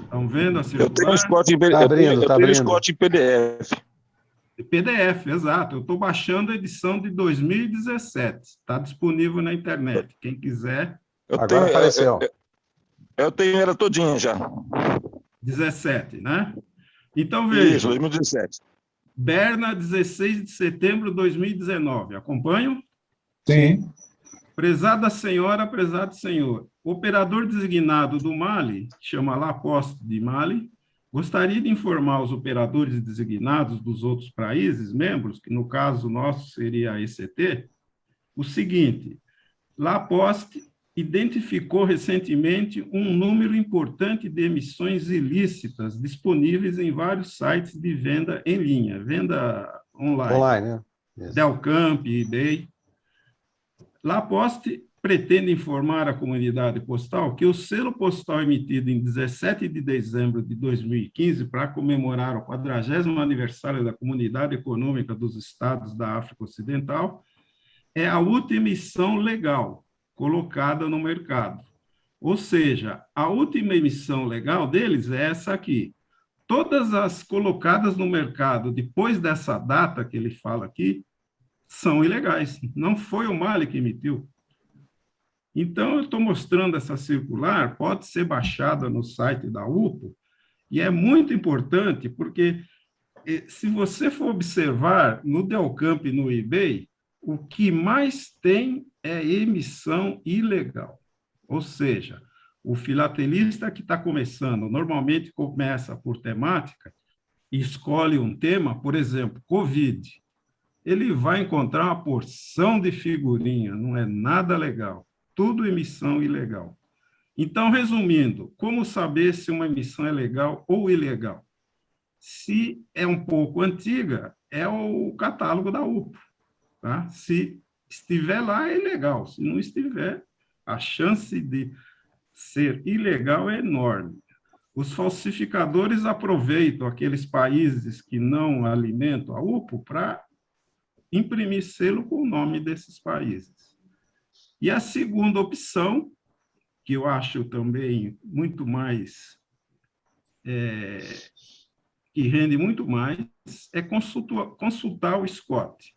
Estão vendo a circular? Eu tenho o Scott em PDF. PDF, exato. Eu estou baixando a edição de 2017. Está disponível na internet. Quem quiser... Agora apareceu. Eu tenho ela todinha já. 17, né? Então, veja. Isso, 2017. Berna, 16 de setembro de 2019. Acompanham? Sim. Prezada senhora, prezado senhor, o operador designado do Mali, chama Laposte de Mali, gostaria de informar os operadores designados dos outros países membros, que no caso nosso seria a ECT, o seguinte: Laposte identificou recentemente um número importante de emissões ilícitas disponíveis em vários sites de venda em linha, venda online. Online, né? Delcamp, eBay. Laposte pretende informar a comunidade postal que o selo postal emitido em 17 de dezembro de 2015 para comemorar o 40º aniversário da Comunidade Econômica dos Estados da África Ocidental é a última emissão legal colocada no mercado. Ou seja, a última emissão legal deles é essa aqui. Todas as colocadas no mercado depois dessa data que ele fala aqui são ilegais. Não foi o Mali que emitiu. Então, eu estou mostrando essa circular, pode ser baixada no site da UPO, e é muito importante, porque se você for observar no Delcamp e no eBay, o que mais tem é emissão ilegal. Ou seja, o filatelista que está começando, normalmente começa por temática, e escolhe um tema, por exemplo, Covid. Ele vai encontrar uma porção de figurinha, não é nada legal. Tudo emissão ilegal. Então, resumindo, como saber se uma emissão é legal ou ilegal? Se é um pouco antiga, é o catálogo da UPO. Tá? Se estiver lá, é ilegal. Se não estiver, a chance de ser ilegal é enorme. Os falsificadores aproveitam aqueles países que não alimentam a UPO para imprimir selo com o nome desses países. E a segunda opção, que eu acho também muito mais, que rende muito mais, é consultar o Scott.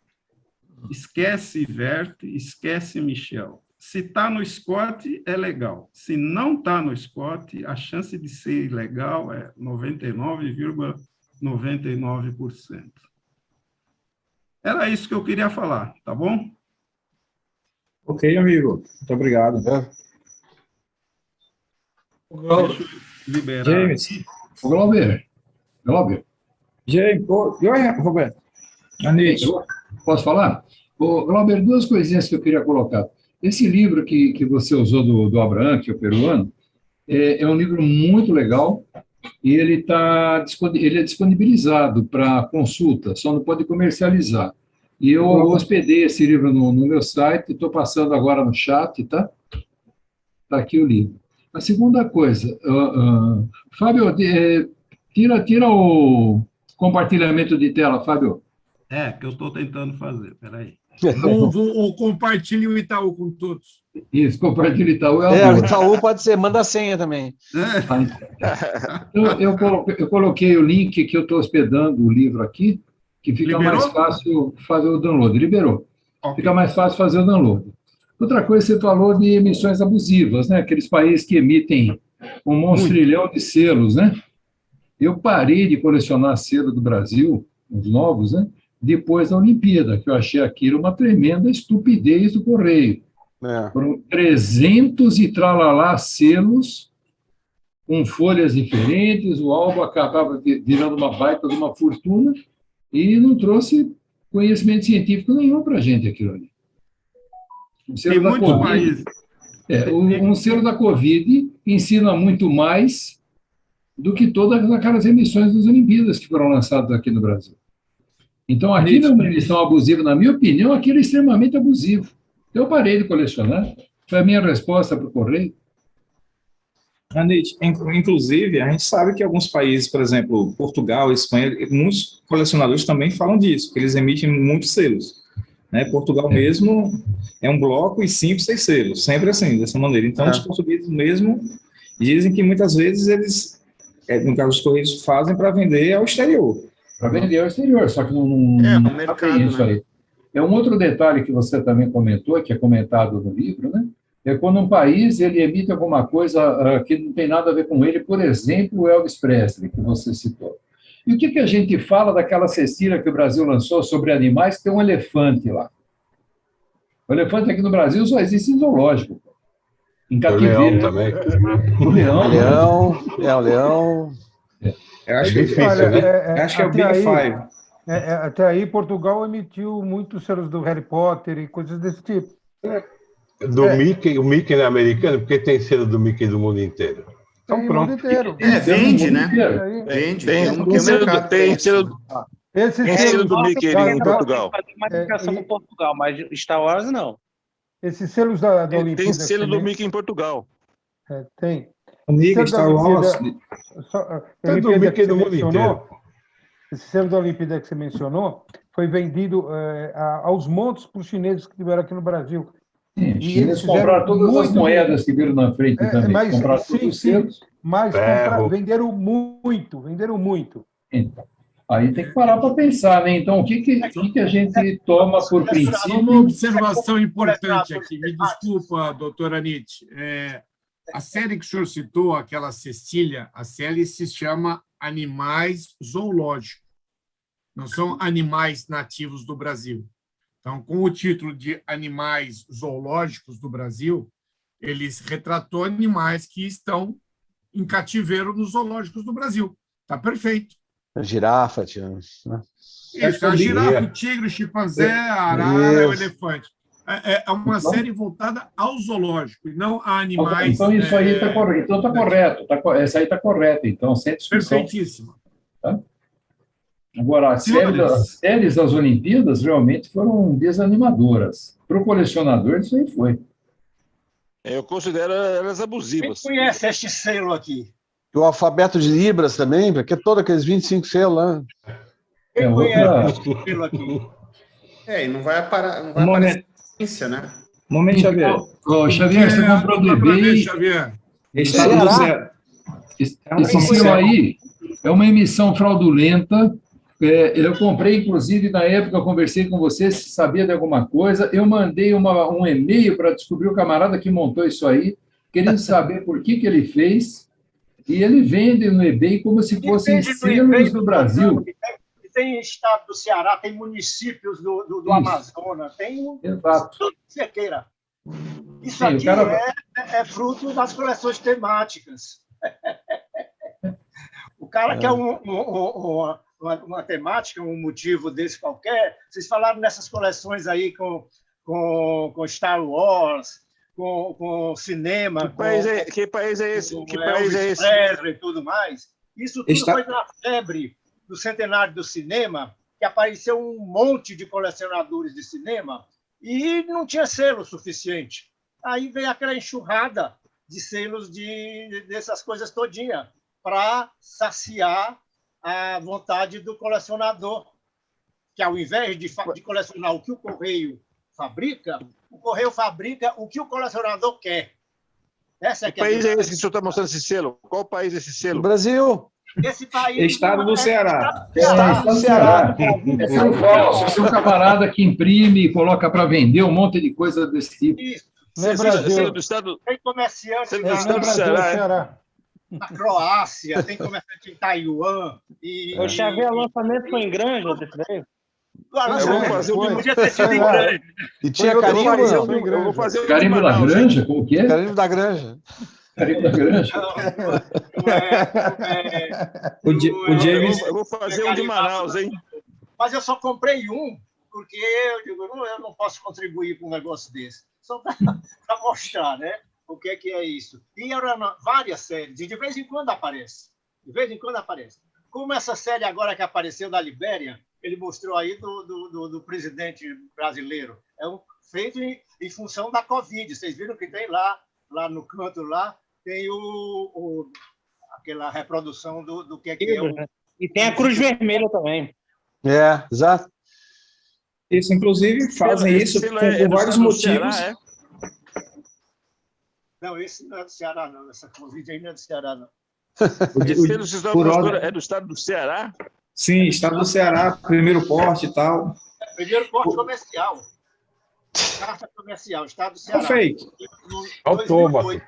Esquece Vert, esquece Michel. Se está no Scott, é legal. Se não está no Scott, a chance de ser ilegal é 99,99%. Era isso que eu queria falar, tá bom? Ok, amigo. Muito obrigado. Deixa eu liberar. James. Glauber. James. Oi, Roberto. Anite. Posso falar? Glauber, duas coisinhas que eu queria colocar. Esse livro que você usou do Abraham, que é o peruano, é um livro muito legal e ele é disponibilizado para consulta, só não pode comercializar. E eu hospedei esse livro no meu site, estou passando agora no chat, tá? Está aqui o livro. A segunda coisa, Fábio, tira o compartilhamento de tela, Fábio. que eu estou tentando fazer, peraí. Ou compartilhe o Itaú com todos. Isso, compartilha Itaú o Itaú pode ser, manda a senha também. Eu coloquei o link que eu estou hospedando o livro aqui, que fica mais fácil fazer o download. Liberou. Okay. Fica mais fácil fazer o download. Outra coisa, você falou de emissões abusivas, né? Aqueles países que emitem um monstrilhão de selos, né? Eu parei de colecionar selo do Brasil, os novos, né? Depois da Olimpíada, que eu achei aquilo uma tremenda estupidez do Correio. Foram 300 e tralalá selos com folhas diferentes, o álbum acabava virando uma baita de uma fortuna e não trouxe conhecimento científico nenhum para a gente aquilo ali. Tem muitos países. Um selo da Covid ensina muito mais do que todas aquelas emissões das Olimpíadas que foram lançadas aqui no Brasil. Então, aquilo é uma emissão abusiva, na minha opinião, aquilo é extremamente abusivo. Eu parei de colecionar, foi a minha resposta para o Correio. Anit, inclusive, a gente sabe que alguns países, por exemplo, Portugal, Espanha, muitos colecionadores também falam disso, que eles emitem muitos selos. Né? Portugal mesmo é um bloco e 5, 6 selos, sempre assim, dessa maneira. Então, os portugueses mesmo dizem que muitas vezes eles, no caso os Correios, fazem para vender ao exterior. Para vender ao exterior, só que não mercado, isso aí. É um outro detalhe que você também comentou, que é comentado no livro, né? É quando um país ele emite alguma coisa que não tem nada a ver com ele, por exemplo, o Elvis Presley, que você citou. E o que a gente fala daquela cestilha que o Brasil lançou sobre animais, que tem um elefante lá? O elefante aqui no Brasil só existe em zoológico. Em cativeiro. O leão também. O leão. O leão. Eu acho que é o Big Five. Até aí, Portugal emitiu muitos selos do Harry Potter e coisas desse tipo. Mickey, o Mickey não é americano, porque tem selo do Mickey do mundo inteiro. Então, pronto. Mundo inteiro. Vende, né? Vende. Tem selo do Mickey em Portugal. Tem uma ligação com Portugal, mas Star Wars não. Esses selos da Olimpíada... Tem selo do Mickey em Portugal. Tem. O Mickey, Star Wars... Tem do Mickey do mundo inteiro. Esse selo da Olimpíada que você mencionou foi vendido aos montes para os chineses que tiveram aqui no Brasil. E eles compraram todas as moedas que viram na frente também. Mas, compraram todos os selos. Mas venderam muito. Então, aí tem que parar para pensar, né? Então, o que a gente toma por princípio? Uma observação importante aqui. Me desculpa, doutora Nietzsche. A série que o senhor citou, aquela Cecília, a série se chama Animais Zoológicos. Não são animais nativos do Brasil. Então, com o título de Animais Zoológicos do Brasil, eles retratou animais que estão em cativeiro nos zoológicos do Brasil. Está perfeito. A girafa, né? Isso, a girafa, o tigre, o chimpanzé, a arara, o elefante. É uma série voltada ao zoológico, e não a animais... Então, isso aí está correto. Então, está correto. Essa aí está correta. Então, sem discussão. Perfeitíssimo. Tá? Agora, as séries das Olimpíadas realmente foram desanimadoras. Para o colecionador, isso aí foi. Eu considero elas abusivas. Quem conhece este selo aqui? O alfabeto de Libras também, porque todos aqueles 25 selos lá. Quem conhece este selo aqui? E não vai aparecer ciência, né? Momento, Xavier. Xavier, você comprou do eBay. Xavier. Esse selo aí é uma emissão fraudulenta. Eu comprei, inclusive, na época, eu conversei com você, se sabia de alguma coisa. Eu mandei um e-mail para descobrir o camarada que montou isso aí, querendo saber por que ele fez. E ele vende no eBay como se fossem selos do Brasil. Tem estado do Ceará, tem municípios do Amazonas, tem tudo que você queira. Isso aqui é fruto das coleções temáticas. O cara quer uma temática, um motivo desse qualquer. Vocês falaram nessas coleções aí com Star Wars, com cinema. Que país é esse? Que país é esse? Presley e tudo mais. Isso tudo foi na febre do centenário do cinema, que apareceu um monte de colecionadores de cinema e não tinha selo suficiente. Aí veio aquela enxurrada de selos dessas coisas todinha para saciar a vontade do colecionador. que ao invés de colecionar o que o Correio fabrica o que o colecionador quer. Essa é que país é esse que o senhor está mostrando esse selo? Qual país é esse selo? Brasil. Esse país Estado do Ceará. Estado do Ceará. É tudo falso. Esse é um camarada que imprime e coloca para vender um monte de coisa desse tipo. Isso. Não é Brasil. Selo do Estado... Tem comerciante Selo do Estado do Ceará. na Croácia, tem comerciante em Taiwan. O Xavier, o lançamento foi em Granja desse daí? Podia ter sido em Granja. E tinha carimbo, eu vou fazer um Carimbo da Granja? Como que é? Carimbo da Granja. Carimbo da Granja? O James... Eu vou fazer um de Manaus, hein? Mas eu só comprei um, porque eu digo, eu não posso contribuir com um negócio desse. Só para mostrar, né? O que é isso. E eram várias séries, e de vez em quando aparece. De vez em quando aparece. Como essa série agora que apareceu da Libéria, ele mostrou aí do presidente brasileiro. É feito em função da Covid. Vocês viram que tem lá no canto lá, tem aquela reprodução do que é o... E tem a Cruz Vermelha também. Exato. Isso, inclusive, fazem isso por vários motivos. Não, esse não é do Ceará, não. Essa Covid aí não é do Ceará, não. É do estado do Ceará? Sim, estado do Ceará, primeiro porte e tal. Primeiro porte comercial. Carta comercial, estado do Ceará. Perfeito. Autômato.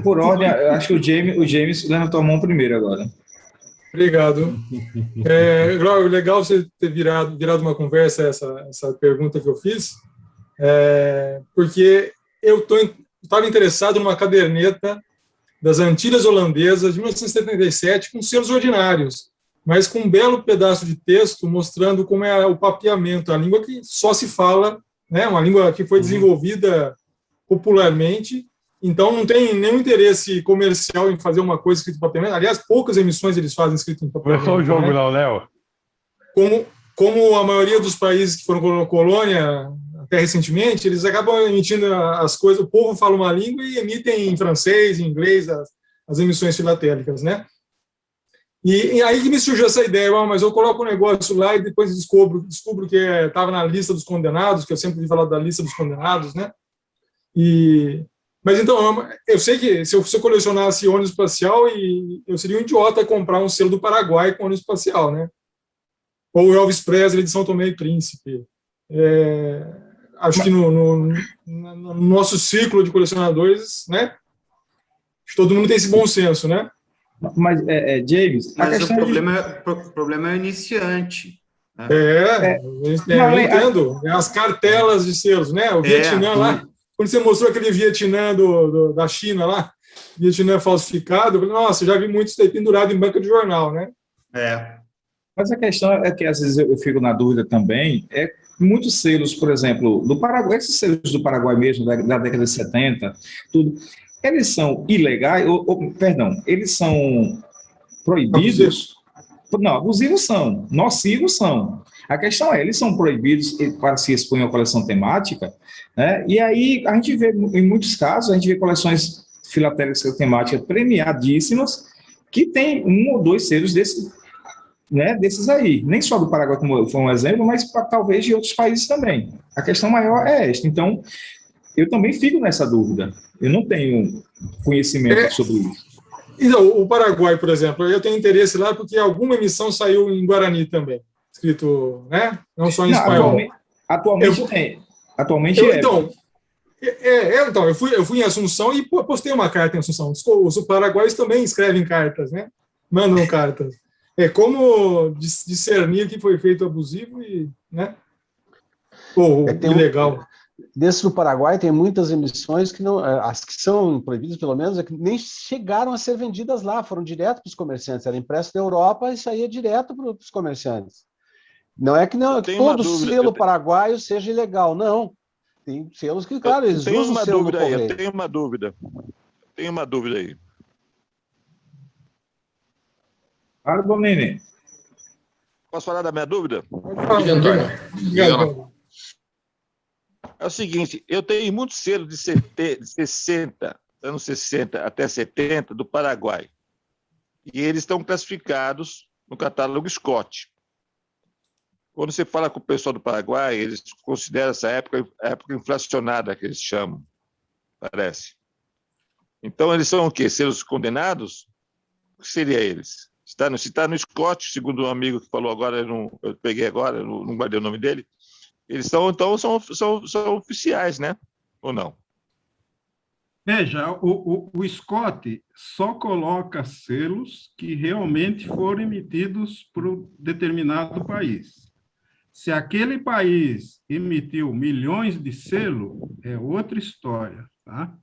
Por ordem, eu acho que o James levantou a mão primeiro agora. Obrigado. Legal você ter virado uma conversa essa pergunta que eu fiz, porque eu estava interessado numa caderneta das Antilhas Holandesas de 1977 com selos ordinários, mas com um belo pedaço de texto mostrando como é o papiamento, a língua que só se fala, né, uma língua que foi desenvolvida popularmente. Então, não tem nenhum interesse comercial em fazer uma coisa escrita em papiamento. Aliás, poucas emissões eles fazem escrito em papiamento. Não é só o jogo, não, Léo. Como a maioria dos países que foram colônia, até recentemente, eles acabam emitindo as coisas, o povo fala uma língua e emitem em francês, em inglês, as emissões filatélicas, né? E aí que me surgiu essa ideia, mas eu coloco um negócio lá e depois descubro que estava na lista dos condenados, que eu sempre ouvi falar da lista dos condenados, né? Mas então, eu sei que se eu colecionasse ônibus espacial, eu seria um idiota comprar um selo do Paraguai com ônibus espacial, né? Ou Elvis Presley de São Tomé e Príncipe. Acho que no nosso ciclo de colecionadores, né? Todo mundo tem esse bom senso, né? Mas, James... Mas o problema é o iniciante. Né? Eu entendo. As cartelas de selos, né? O Vietnã lá... Quando você mostrou aquele Vietnã da China lá, Vietnã falsificado, eu falei, nossa, já vi muito isso aí pendurado em banca de jornal, né? Mas a questão é que, às vezes, eu fico na dúvida também, muitos selos, por exemplo, do Paraguai, esses selos do Paraguai mesmo, da década de 70, tudo, eles são ilegais, eles são proibidos? Não, abusivos são, nocivos são. A questão eles são proibidos para se expor a coleção temática, né? E aí a gente vê, em muitos casos, a gente vê coleções filatélicas temáticas premiadíssimas que tem um ou dois selos desses aí. Nem só do Paraguai, como foi um exemplo, mas talvez de outros países também. A questão maior é esta. Então, eu também fico nessa dúvida. Eu não tenho conhecimento sobre isso. Então, o Paraguai, por exemplo, eu tenho interesse lá porque alguma emissão saiu em Guarani também, escrito, né? Não só em espanhol. Atualmente tem. Então, eu fui em Assunção e postei uma carta em Assunção. Os paraguaios também escrevem cartas, né? Mandam cartas. Como discernir que foi feito abusivo e, né? Ou ilegal. Desse do Paraguai tem muitas emissões que não, as que são proibidas pelo menos, que nem chegaram a ser vendidas lá, foram direto para os comerciantes, era impresso da Europa e saía direto para os comerciantes. Não é que todo selo paraguaio seja ilegal, não. Tem selos que, claro, eles usam o selo do correio. Eu tenho uma dúvida aí. Fala, Bonini. Posso falar da minha dúvida? É o seguinte, eu tenho muitos selos de 60, anos 60 até 70 do Paraguai. E eles estão classificados no catálogo Scott. Quando você fala com o pessoal do Paraguai, eles consideram essa época a época inflacionada, que eles chamam, parece. Então, eles são o quê? Selos condenados? O que seria eles? Se está no Scott, segundo um amigo que falou agora, eu peguei agora, eu não guardei o nome dele, eles são oficiais, né? Ou não? Veja, o Scott só coloca selos que realmente foram emitidos por um determinado país. Se aquele país emitiu milhões de selos, é outra história, tá?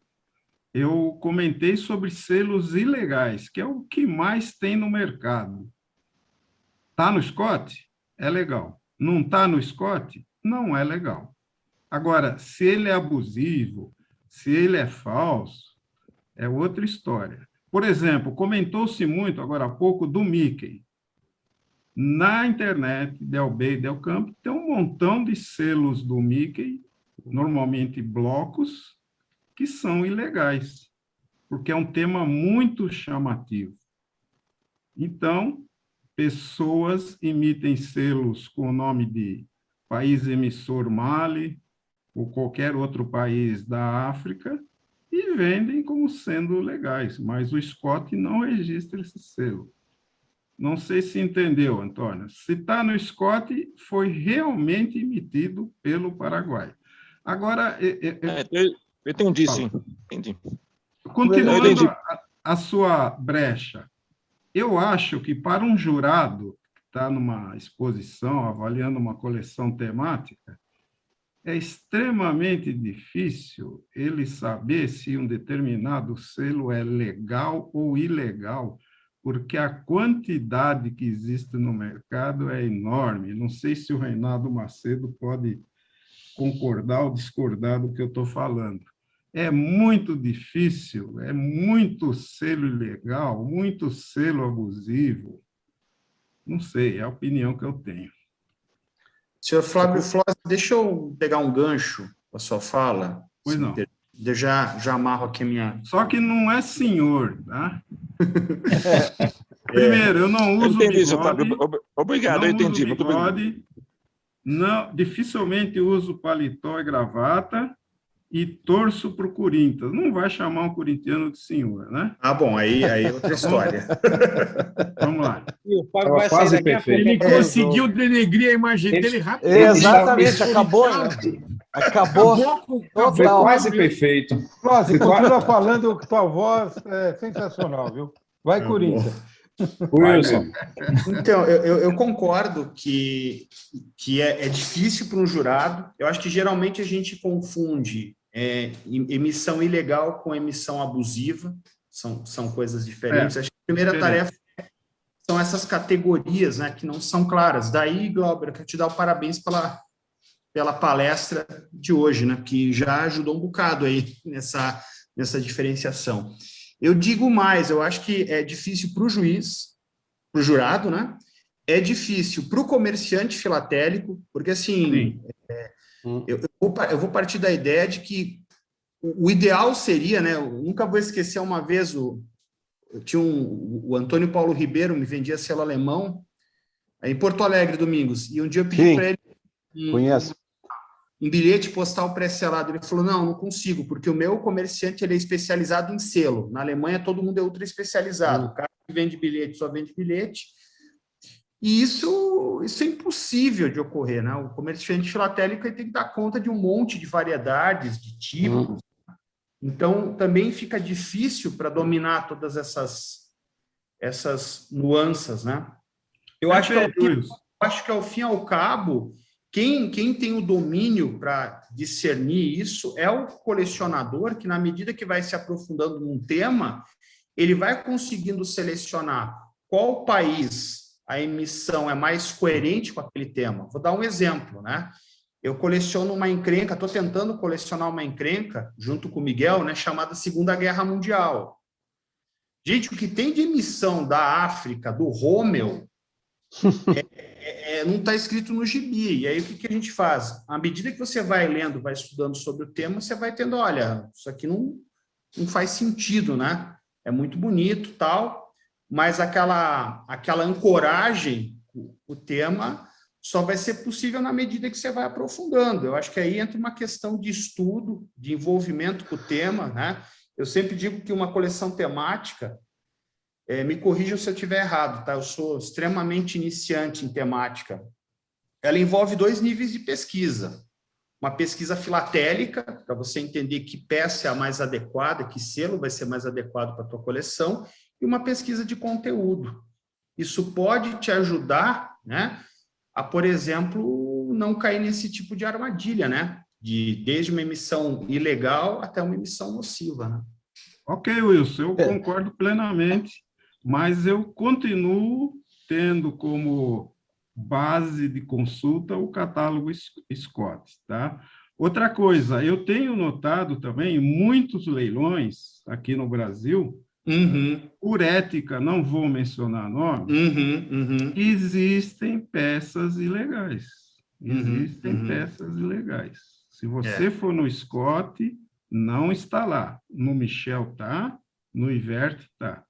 Eu comentei sobre selos ilegais, que é o que mais tem no mercado. Está no Scott? É legal. Não está no Scott? Não é legal. Agora, se ele é abusivo, se ele é falso, é outra história. Por exemplo, comentou-se muito agora há pouco do Mickey. Na internet, Del Bay e Del Campo, tem um montão de selos do Mickey, normalmente blocos, que são ilegais, porque é um tema muito chamativo. Então, pessoas emitem selos com o nome de país emissor Mali, ou qualquer outro país da África, e vendem como sendo legais, mas o Scott não registra esse selo. Não sei se entendeu, Antônio. Se está no Scott, foi realmente emitido pelo Paraguai. Agora... Eu entendi, sim. Entendi. Continuando a sua brecha, eu acho que para um jurado que está numa exposição, avaliando uma coleção temática, é extremamente difícil ele saber se um determinado selo é legal ou ilegal, porque a quantidade que existe no mercado é enorme. Não sei se o Reinaldo Macedo pode concordar ou discordar do que eu estou falando. É muito difícil, é muito selo ilegal, muito selo abusivo. Não sei, é a opinião que eu tenho. Senhor Flávio Flores, deixa eu pegar um gancho da sua fala. Pois não. Eu já amarro aqui a minha... Só que não é senhor, tá? Primeiro, eu não uso bigode. Obrigado, eu entendi. Bigode, não, dificilmente uso paletó e gravata e torço para o Corinthians. Não vai chamar um corintiano de senhor, né? Ah, bom, aí é outra história. Vamos lá. Quase perfeito. Ele conseguiu denegrir a imagem dele rápido. Exatamente, acabou. Acabou. Foi quase perfeito. Flávio, continua falando que tua voz é sensacional, viu? Vai, Corinthians. Wilson. Então, eu concordo que é difícil para um jurado. Eu acho que geralmente a gente confunde emissão ilegal com emissão abusiva. São coisas diferentes. Acho que a primeira tarefa são essas categorias, né, que não são claras. Daí, Glauber, eu quero te dar o parabéns pela palestra de hoje, né, que já ajudou um bocado aí nessa diferenciação. Eu digo mais, eu acho que é difícil para o juiz, para o jurado, né? É difícil para o comerciante filatélico, porque, assim, eu vou partir da ideia de que o ideal seria, né? Eu nunca vou esquecer uma vez, eu tinha o Antônio Paulo Ribeiro, me vendia selo alemão, em Porto Alegre, Domingos, e um dia eu pedi para ele... Conheço. Um bilhete postal pré-selado. Ele falou, não consigo, porque o meu comerciante ele é especializado em selo. Na Alemanha, todo mundo é ultra especializado. O cara que vende bilhete só vende bilhete. E isso é impossível de ocorrer, né? O comerciante filatélico tem que dar conta de um monte de variedades, de tipos. Então, também fica difícil para dominar todas essas nuances, né? Eu acho que, ao fim e ao cabo... Quem tem o domínio para discernir isso é o colecionador, que, na medida que vai se aprofundando num tema, ele vai conseguindo selecionar qual país a emissão é mais coerente com aquele tema. Vou dar um exemplo, né? Eu coleciono uma encrenca, estou tentando colecionar uma encrenca, junto com o Miguel, né, chamada Segunda Guerra Mundial. Gente, o que tem de emissão da África, do Rommel... não está escrito no gibi. E aí, o que a gente faz? À medida que você vai lendo, vai estudando sobre o tema, você vai tendo, olha, isso aqui não faz sentido, né? É muito bonito, tal, mas aquela ancoragem, o tema, só vai ser possível na medida que você vai aprofundando. Eu acho que aí entra uma questão de estudo, de envolvimento com o tema, né? Eu sempre digo que uma coleção temática, me corrijam se eu estiver errado, tá? Eu sou extremamente iniciante em temática. Ela envolve 2 níveis de pesquisa. Uma pesquisa filatélica, para você entender que peça é a mais adequada, que selo vai ser mais adequado para a tua coleção, e uma pesquisa de conteúdo. Isso pode te ajudar, né, a, por exemplo, não cair nesse tipo de armadilha, né? Desde uma emissão ilegal até uma emissão nociva, né? Ok, Wilson, eu concordo plenamente, mas eu continuo tendo como base de consulta o catálogo Scott, tá? Outra coisa, eu tenho notado também muitos leilões aqui no Brasil, por ética, não vou mencionar nome, existem peças ilegais. Existem peças ilegais. Se você for no Scott, não está lá. No Michel tá, no Ivert tá.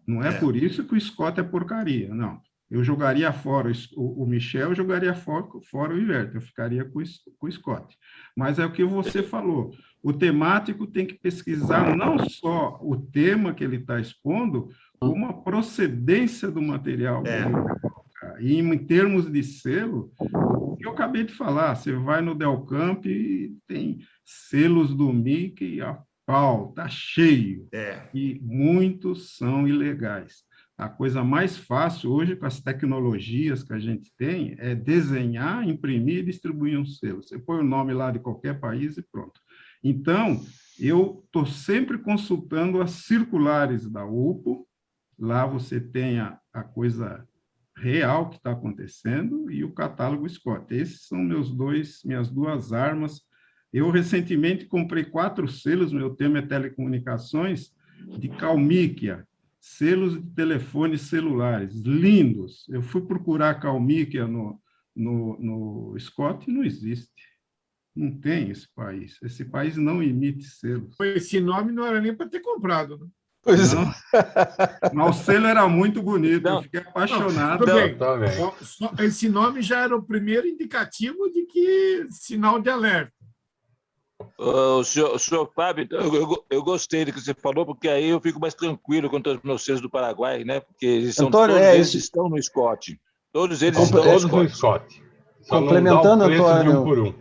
Não é por isso que o Scott é porcaria, não. Eu jogaria fora o Michel, eu jogaria fora o Ivert, eu ficaria com o Scott. Mas é o que você falou, o temático tem que pesquisar não só o tema que ele está expondo, como a procedência do material. E em termos de selo, o que eu acabei de falar, você vai no Del Camp e tem selos do Mickey a pau, está cheio. E muitos são ilegais. A coisa mais fácil hoje, com as tecnologias que a gente tem, é desenhar, imprimir e distribuir um selo. Você põe o nome lá de qualquer país e pronto. Então, eu estou sempre consultando as circulares da UPO, lá você tem a coisa real que está acontecendo e o catálogo Scott. Esses são minhas 2 armas. Eu, recentemente, comprei 4 selos, meu tema é telecomunicações, de Calmíquia, selos de telefones celulares, lindos. Eu fui procurar Calmíquia no Scott e não existe. Não tem esse país. Esse país não emite selos. Esse nome não era nem para ter comprado, né? Pois não. Mas o selo era muito bonito, eu fiquei apaixonado. Esse nome já era o primeiro indicativo de que sinal de alerta. O senhor Fábio, eu gostei do que você falou, porque aí eu fico mais tranquilo quanto aos meus selos do Paraguai, né? Porque eles Antônio, todos eles estão no Scott. Todos eles estão no Scott. Complementando, Antônio, por um.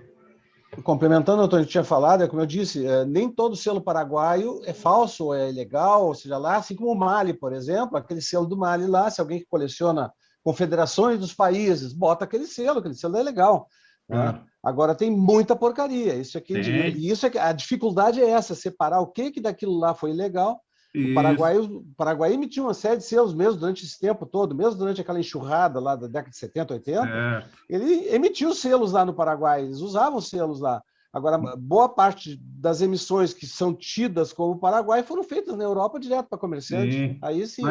Complementando, Antônio, que tinha falado, como eu disse, nem todo selo paraguaio é falso, ou é ilegal, ou seja lá, assim como o Mali, por exemplo, aquele selo do Mali lá, se alguém que coleciona confederações dos países, bota aquele selo é legal. Né? Agora, tem muita porcaria. Isso aqui, a dificuldade é essa, separar o que daquilo lá foi ilegal. O Paraguai emitiu uma série de selos mesmo durante esse tempo todo, mesmo durante aquela enxurrada lá da década de 70, 80, ele emitiu selos lá no Paraguai, eles usavam selos lá. Agora, boa parte das emissões que são tidas como Paraguai foram feitas na Europa direto para comerciante. Aí sim.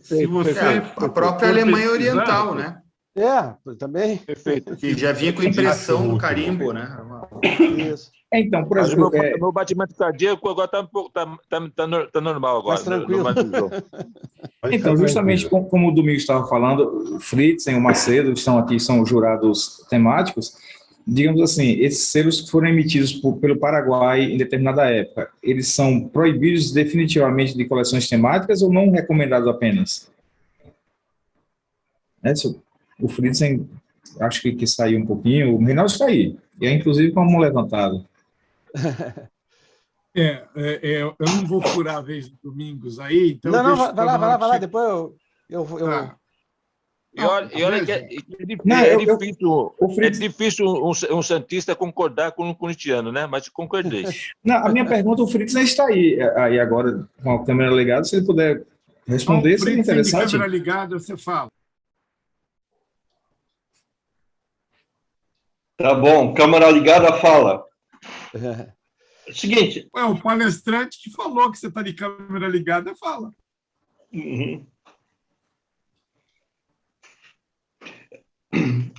Se você a própria Alemanha Oriental, né? Também. Perfeito. Que já vinha com impressão no carimbo, né? Isso. Então, por exemplo... Meu batimento cardíaco agora está normal agora. Mais tranquilo. Então, justamente como o Domingos estava falando, o Fritz e o Macedo estão aqui, são jurados temáticos. Digamos assim, esses selos que foram emitidos pelo Paraguai em determinada época, eles são proibidos definitivamente de coleções temáticas ou não recomendados apenas? O Fritz, acho que saiu um pouquinho, o Reinaldo está aí, e é inclusive com a mão levantada. Eu não vou furar a vez do Domingos aí, então... Não, vai lá, depois eu... E olha que é difícil um santista concordar com um corintiano, né? Mas concordei. A minha pergunta, o Fritz está aí agora, com a câmera ligada, se ele puder responder, seria interessante. Com a câmera ligada, você fala. Tá bom, câmera ligada, fala. Seguinte... O palestrante que falou que você está de câmera ligada, fala.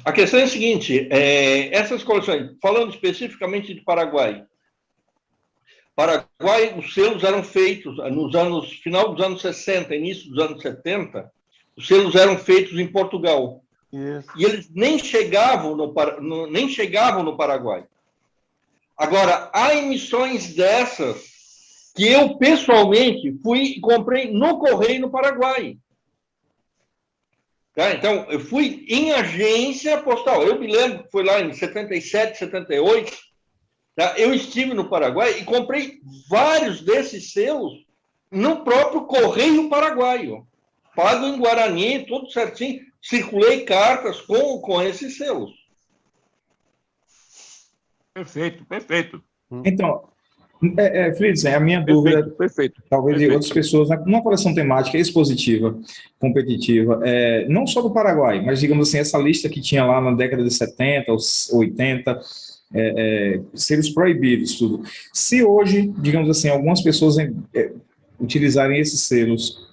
A questão é a seguinte, essas coleções, falando especificamente de Paraguai, os selos eram feitos final dos anos 60, início dos anos 70, os selos eram feitos em Portugal. Isso. E eles nem chegavam no Paraguai. Agora, há emissões dessas que eu, pessoalmente, fui e comprei no Correio no Paraguai. Tá? Então, eu fui em agência postal. Eu me lembro que foi lá em 77, 78, tá? Eu estive no Paraguai e comprei vários desses selos no próprio Correio Paraguaio. Pago em Guarani, tudo certinho. Circulei cartas com esses selos. Perfeito, perfeito. Então, Fritz, a minha dúvida, talvez de outras pessoas, numa coleção temática expositiva, competitiva, não só do Paraguai, mas, digamos assim, essa lista que tinha lá na década de 70, 80, selos proibidos, tudo. Se hoje, digamos assim, algumas pessoas utilizarem esses selos,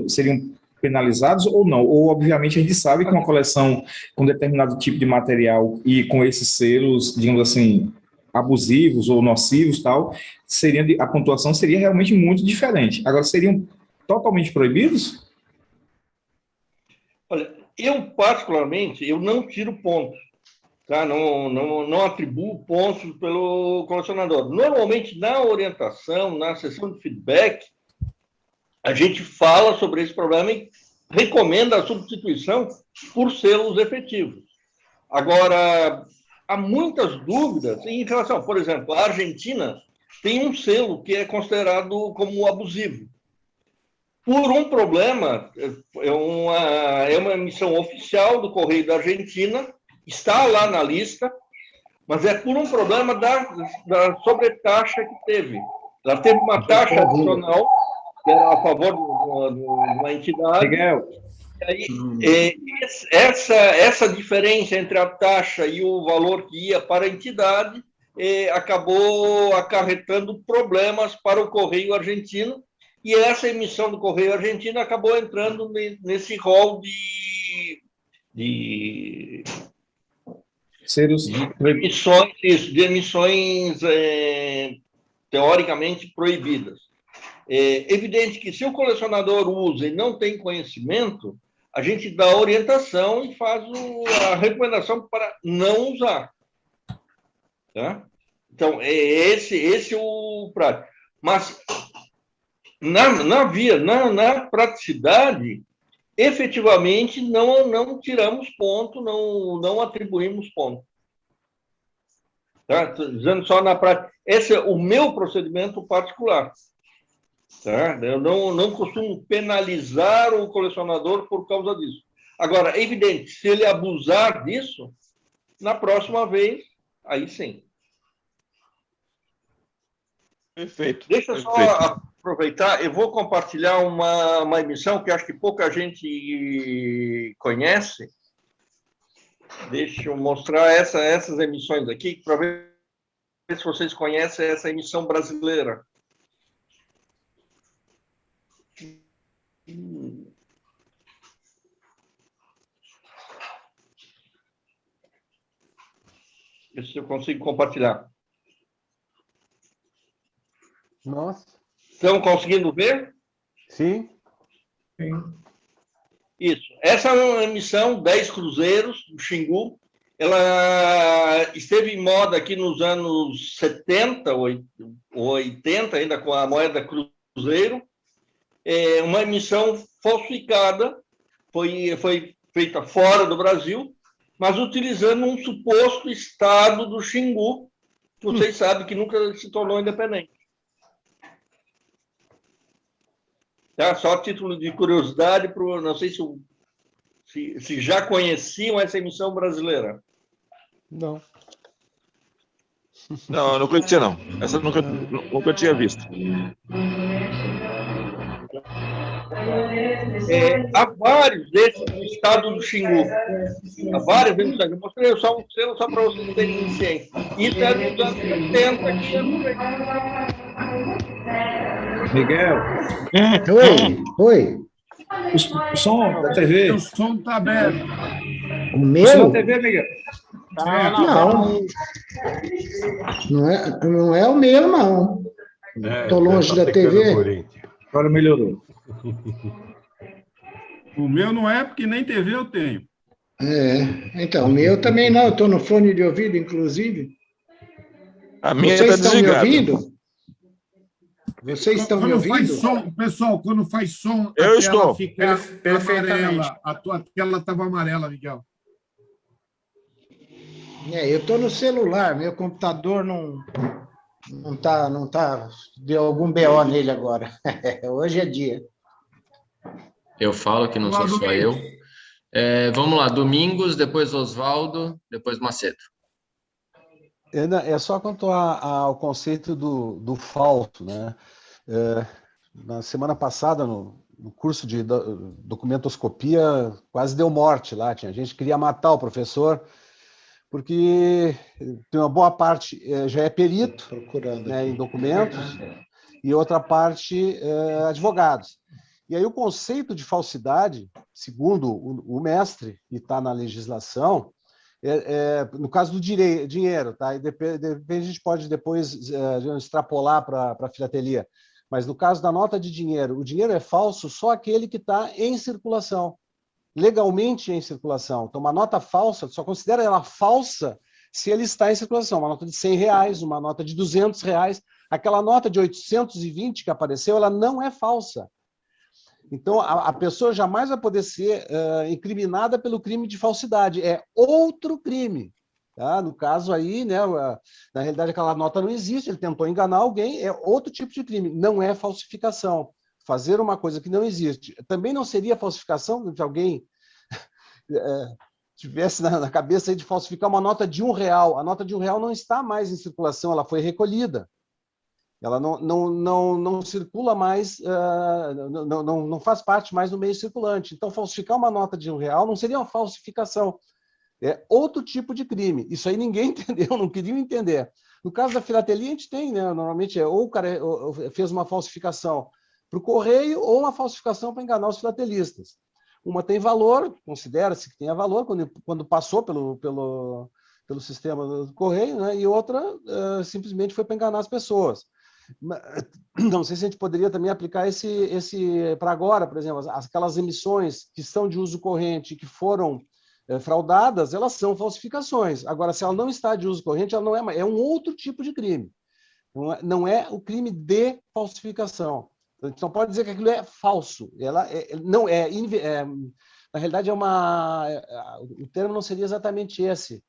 seriam penalizados ou não? Ou, obviamente, a gente sabe que uma coleção com determinado tipo de material e com esses selos, digamos assim, abusivos ou nocivos, tal, a pontuação seria realmente muito diferente. Agora, seriam totalmente proibidos? Olha, eu, particularmente, eu não tiro pontos. Tá? Não atribuo pontos pelo colecionador. Normalmente, na orientação, na sessão de feedback, a gente fala sobre esse problema e recomenda a substituição por selos efetivos. Agora, há muitas dúvidas em relação, por exemplo, a Argentina tem um selo que é considerado como abusivo. Por um problema, é uma emissão oficial do Correio da Argentina, está lá na lista, mas é por um problema da sobretaxa que teve. Ela teve uma taxa adicional, que era a favor de uma entidade. Miguel. E aí, essa diferença entre a taxa e o valor que ia para a entidade acabou acarretando problemas para o Correio Argentino, e essa emissão do Correio Argentino acabou entrando nesse rol de emissões teoricamente proibidas. É evidente que se o colecionador usa e não tem conhecimento, a gente dá orientação e faz a recomendação para não usar. Tá? Então, esse é o prático. Mas, na praticidade, efetivamente, não tiramos ponto, não atribuímos ponto. Tá? Tô dizendo só na prática. Esse é o meu procedimento particular. Tá? Eu não costumo penalizar o colecionador por causa disso. Agora, é evidente, se ele abusar disso, na próxima vez, aí sim. Perfeito. Deixa eu só aproveitar, eu vou compartilhar uma emissão que acho que pouca gente conhece. Deixa eu mostrar essas emissões aqui, para ver se vocês conhecem essa emissão brasileira. Ver se eu consigo compartilhar. Nossa. Estão conseguindo ver? Sim. Isso. Essa é uma emissão 10 cruzeiros do Xingu. Ela esteve em moda aqui nos anos 70, 80, ainda com a moeda cruzeiro. É uma emissão falsificada, foi feita fora do Brasil, mas utilizando um suposto estado do Xingu, que vocês sabem que nunca se tornou independente. Tá? Só a título de curiosidade, não sei se já conheciam essa emissão brasileira. Não. Não, eu não conhecia, não. Essa eu nunca tinha visto. Há vários desses no estado do Xingu. Há vários emissões. Eu mostrei só um selo só para vocês terem ciência. Isso é dos anos 70 aqui. Miguel. Oi. O som da TV. O som está aberto. O meu? O som da TV, Miguel. Não é o meu, não. Estou longe da TV. Agora melhorou. O meu não é, porque nem TV eu tenho. Então, o meu também não, eu estou no fone de ouvido, inclusive. A minha Vocês está estão me desligada. ouvindo? Vocês estão me ouvindo? Faz som, pessoal, quando faz som, Eu a estou. tela fica Perfeitamente. amarela. A tua tela estava amarela, Miguel. Eu estou no celular, meu computador não tá, deu algum BO nele agora. Hoje é dia. Eu falo que não sou só eu. Vamos lá, Domingos, depois Oswaldo, depois Macedo. É só quanto ao conceito do falso, né? Na semana passada, no curso de documentoscopia, quase deu morte lá. Tinha gente que queria matar o professor, porque tem uma boa parte já é perito, né, em documentos, e outra parte advogados. E aí o conceito de falsidade, segundo o mestre, e está na legislação, no caso do dinheiro, tá? E depende, a gente pode depois extrapolar para a filatelia, mas no caso da nota de dinheiro, o dinheiro é falso só aquele que está em circulação, legalmente em circulação. Então, uma nota falsa, só considera ela falsa se ele está em circulação. Uma nota de R$100, uma nota de R$200, aquela nota de 820 que apareceu, ela não é falsa. Então, a pessoa jamais vai poder ser incriminada pelo crime de falsidade. É outro crime. Tá? No caso aí, né, na realidade, aquela nota não existe, ele tentou enganar alguém, é outro tipo de crime, não é falsificação. Fazer uma coisa que não existe. Também não seria falsificação de alguém tivesse na cabeça aí de falsificar uma nota de R$1. A nota de R$1 não está mais em circulação, ela foi recolhida. Ela não circula mais, não faz parte mais do meio circulante. Então, falsificar uma nota de R$1 não seria uma falsificação. É outro tipo de crime. Isso aí ninguém entendeu, não queriam entender. No caso da filatelia, a gente tem, né? Normalmente, ou o cara fez uma falsificação para o correio ou uma falsificação para enganar os filatelistas. Uma tem valor, considera-se que tenha valor quando passou pelo sistema do correio, né? E outra simplesmente foi para enganar as pessoas. Não sei se a gente poderia também aplicar esse para agora, por exemplo, aquelas emissões que são de uso corrente que foram fraudadas, elas são falsificações. Agora, se ela não está de uso corrente, ela não é um outro tipo de crime. Não é o crime de falsificação. Então, pode dizer que aquilo é falso. Ela não é, na realidade, o termo não seria exatamente esse.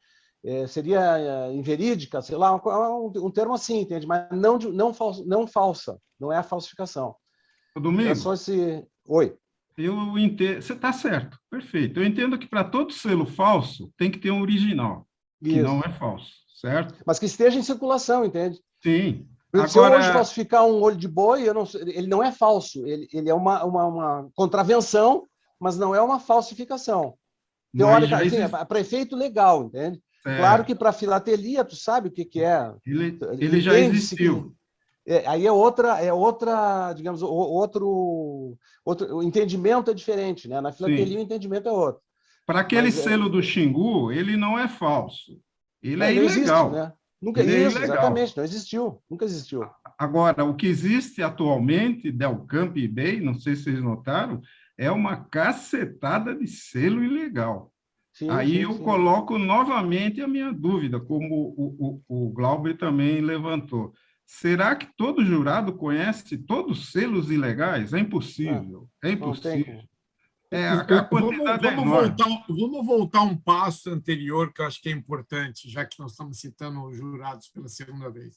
Seria inverídica, sei lá, um termo assim, entende? Mas não falsa, não é a falsificação. Domingos, é só esse... Oi. Eu entendo, você está certo, perfeito. Eu entendo que para todo selo falso tem que ter um original, que não é falso, certo? Mas que esteja em circulação, entende? Sim. Se eu hoje falsificar um olho de boi, ele não é falso, ele é uma contravenção, mas não é uma falsificação. Teoricamente, é prefeito legal, entende? Claro que para filatelia, tu sabe o que é. Ele já existiu. Aí é outra, digamos, o entendimento é diferente, né? Na filatelia o entendimento é outro. Para aquele selo do Xingu, ele não é falso. Ele é ilegal. Existe, né? Nunca existe, exatamente, não existiu, nunca existiu. Agora, o que existe atualmente, Delcamp e eBay, não sei se vocês notaram, é uma cacetada de selo ilegal. Aí eu coloco novamente a minha dúvida, como o Glauber também levantou. Será que todo jurado conhece todos os selos ilegais? É impossível. É impossível. Vamos voltar um passo anterior, que eu acho que é importante, já que nós estamos citando os jurados pela segunda vez.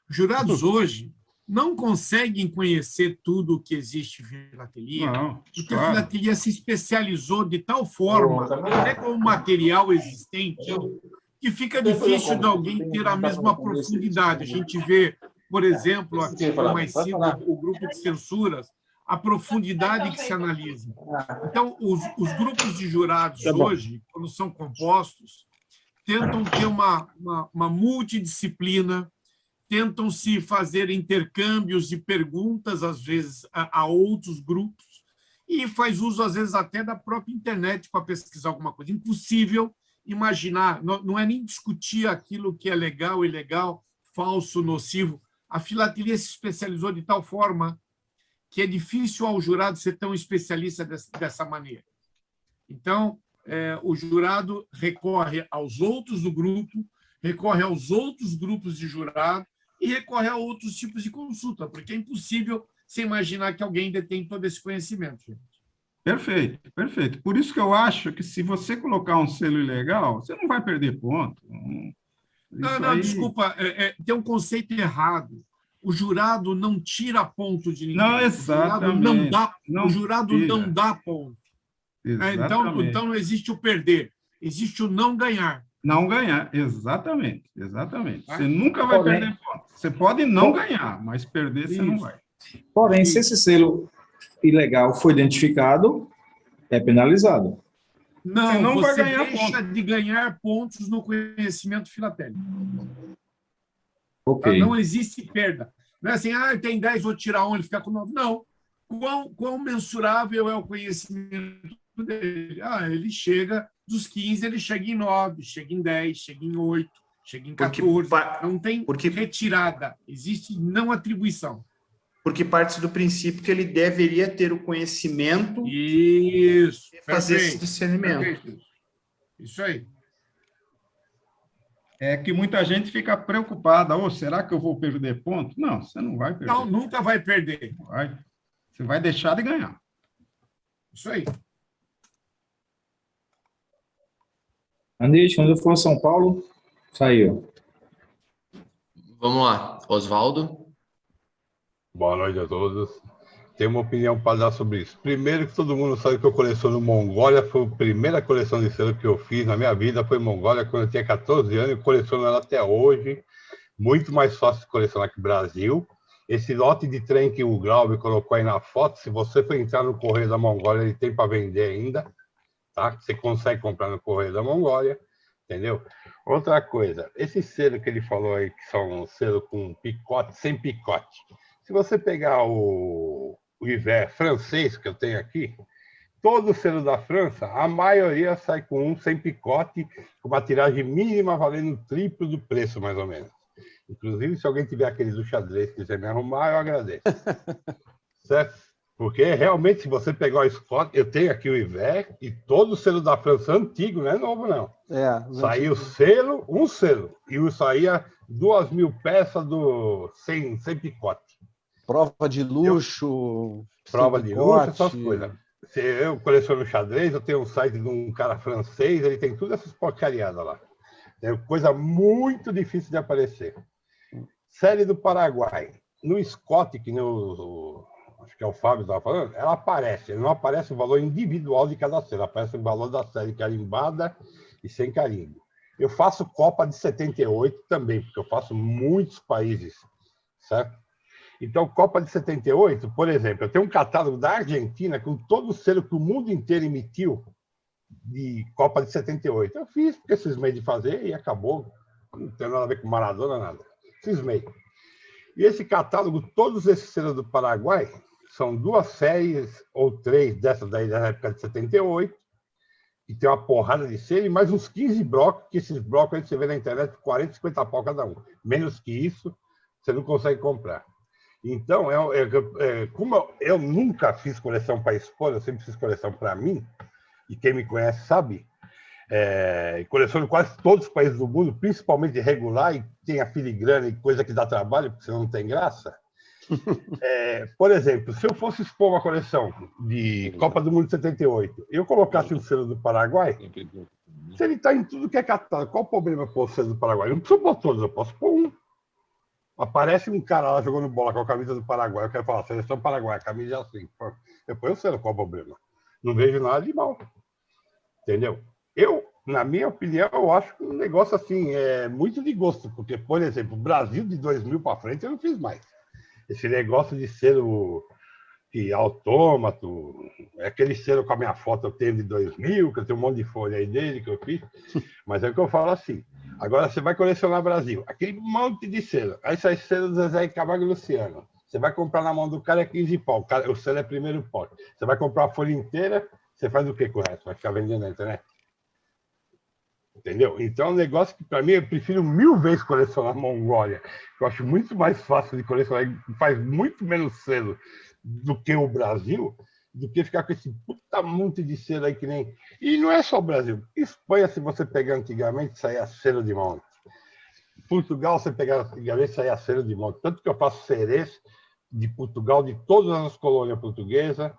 Os jurados hoje não conseguem conhecer tudo o que existe em filatelia, porque a filatelia se especializou de tal forma, até com o material existente, que fica difícil de alguém ter a mesma profundidade. A gente vê, por exemplo, aqui mais cedo, o grupo de censuras, a profundidade que se analisa. Então, os grupos de jurados hoje, quando são compostos, tentam ter uma multidisciplina, tentam se fazer intercâmbios de perguntas, às vezes, a outros grupos, e faz uso, às vezes, até da própria internet para pesquisar alguma coisa. Impossível imaginar, não é nem discutir aquilo que é legal, ilegal, falso, nocivo. A filatelia se especializou de tal forma que é difícil ao jurado ser tão especialista dessa maneira. Então, o jurado recorre aos outros do grupo, recorre aos outros grupos de jurado e recorre a outros tipos de consulta, porque é impossível você imaginar que alguém detém todo esse conhecimento, gente. Perfeito, perfeito. Por isso que eu acho que se você colocar um selo ilegal, você não vai perder ponto. Não, desculpa, tem um conceito errado. O jurado não tira ponto de ninguém. Não, exatamente. O jurado não dá ponto. Então não existe o perder, existe o não ganhar. Não ganhar, exatamente. Você nunca vai perder ponto. Você pode não ganhar, mas perder você não vai. Porém, se esse selo ilegal foi identificado, é penalizado. Não, você deixa de ganhar pontos no conhecimento filatélico. Okay. Não existe perda. Não é assim, tem 10, vou tirar 1, ele fica com 9. Não. Quão mensurável é o conhecimento dele? Ele chega dos 15, ele chega em 9, chega em 10, chega em 8, chega em 14. Não tem retirada, existe não atribuição. Porque parte do princípio que ele deveria ter o conhecimento e fazer esse discernimento. Isso aí. É que muita gente fica preocupada. Será que eu vou perder ponto? Não, você não vai perder. Não, nunca vai perder. Você vai deixar de ganhar. Isso aí. Andy, quando eu for a São Paulo, saiu. Vamos lá, Oswaldo. Boa noite a todos. Tenho uma opinião para dar sobre isso. Primeiro, que todo mundo sabe que eu coleciono Mongólia. Foi a primeira coleção de selo que eu fiz na minha vida. Foi Mongólia quando eu tinha 14 anos. Eu coleciono ela até hoje. Muito mais fácil de colecionar que o Brasil. Esse lote de trem que o Glauber colocou aí na foto, se você for entrar no Correio da Mongólia, ele tem para vender ainda. Tá? Você consegue comprar no Correio da Mongólia. Entendeu? Outra coisa. Esse selo que ele falou aí, que são selo com picote, sem picote. Se você pegar o Iver francês, que eu tenho aqui, todo o selo da França, a maioria sai com um sem picote, com uma tiragem mínima valendo o triplo do preço, mais ou menos. Inclusive, se alguém tiver aquele do xadrez que quiser me arrumar, eu agradeço. Certo? Porque, realmente, se você pegar o Scott, eu tenho aqui o Iver, e todo o selo da França antigo, não é novo, não. Saiu selo, um selo, e saía 2.000 peças sem picote. Prova de luxo. Prova de luxo, essas coisas. Se eu coleciono xadrez, eu tenho um site de um cara francês, ele tem todas essas porcariadas lá. É coisa muito difícil de aparecer. Série do Paraguai. No Scott, que acho que é o Fábio estava falando, ela aparece. Não aparece o valor individual de cada série, aparece o valor da série carimbada e sem carimbo. Eu faço Copa de 78 também, porque eu faço muitos países, certo? Então, Copa de 78, por exemplo, eu tenho um catálogo da Argentina com todo o selo que o mundo inteiro emitiu de Copa de 78. Eu fiz, porque cismei de fazer e acabou. Não tem nada a ver com Maradona, nada. Cismei. E esse catálogo, todos esses selos do Paraguai, são 2 séries ou 3 dessas daí da época de 78, e tem uma porrada de selo e mais uns 15 blocos, que esses blocos aí você vê na internet, 40, 50 pau cada um. Menos que isso, você não consegue comprar. Então, como eu nunca fiz coleção para expor, eu sempre fiz coleção para mim, e quem me conhece sabe, coleciono quase todos os países do mundo, principalmente regular, e tem a filigrana e coisa que dá trabalho, porque senão não tem graça. Por exemplo, se eu fosse expor uma coleção de Copa do Mundo de 78, eu colocasse o selo do Paraguai, se ele está em tudo que é catálogo, qual o problema pôr o selo do Paraguai? Eu não preciso pôr todos, eu posso pôr um. Aparece um cara lá jogando bola com a camisa do Paraguai, eu quero falar, seleção Paraguai, a camisa é assim. Depois eu sei qual é o problema. Não vejo nada de mal. Entendeu? Na minha opinião, eu acho que um negócio assim é muito de gosto, porque, por exemplo, o Brasil de 2000 para frente eu não fiz mais. Esse negócio de selo autômato, aquele selo com a minha foto eu tenho de 2000, que eu tenho um monte de folha aí dele que eu fiz, mas é o que eu falo assim. Agora você vai colecionar Brasil, aquele monte de selo, aí sai selo do Zezé Camargo e Luciano. Você vai comprar na mão do cara 15 pau, o selo é primeiro pote. Você vai comprar a folha inteira, você faz o que com o resto? Vai ficar vendendo na internet? Entendeu? Então é um negócio que, para mim, eu prefiro 1000 vezes colecionar Mongólia. Eu acho muito mais fácil de colecionar, faz muito menos selo do que o Brasil, do que ficar com esse puta monte de selo aí que nem... E não é só o Brasil. Espanha, se você pegar antigamente, saía selo de monte. Portugal, você pegar antigamente, saía selo de monte. Tanto que eu faço cerês de Portugal, de todas as colônias portuguesas,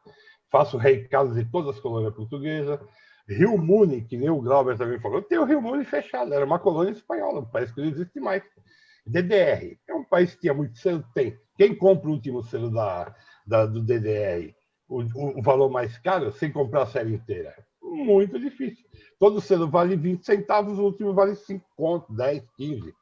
faço Rei Carlos de todas as colônias portuguesas. Rio Muni, que nem o Glauber também falou, tem o Rio Muni fechado, era uma colônia espanhola, um país que não existe mais. DDR, é um país que tinha muito selo, tem. Quem compra o último selo do DDR, o valor mais caro, sem comprar a série inteira? Muito difícil. Todo selo vale 20 centavos, o último vale 5 contos, 10, 15.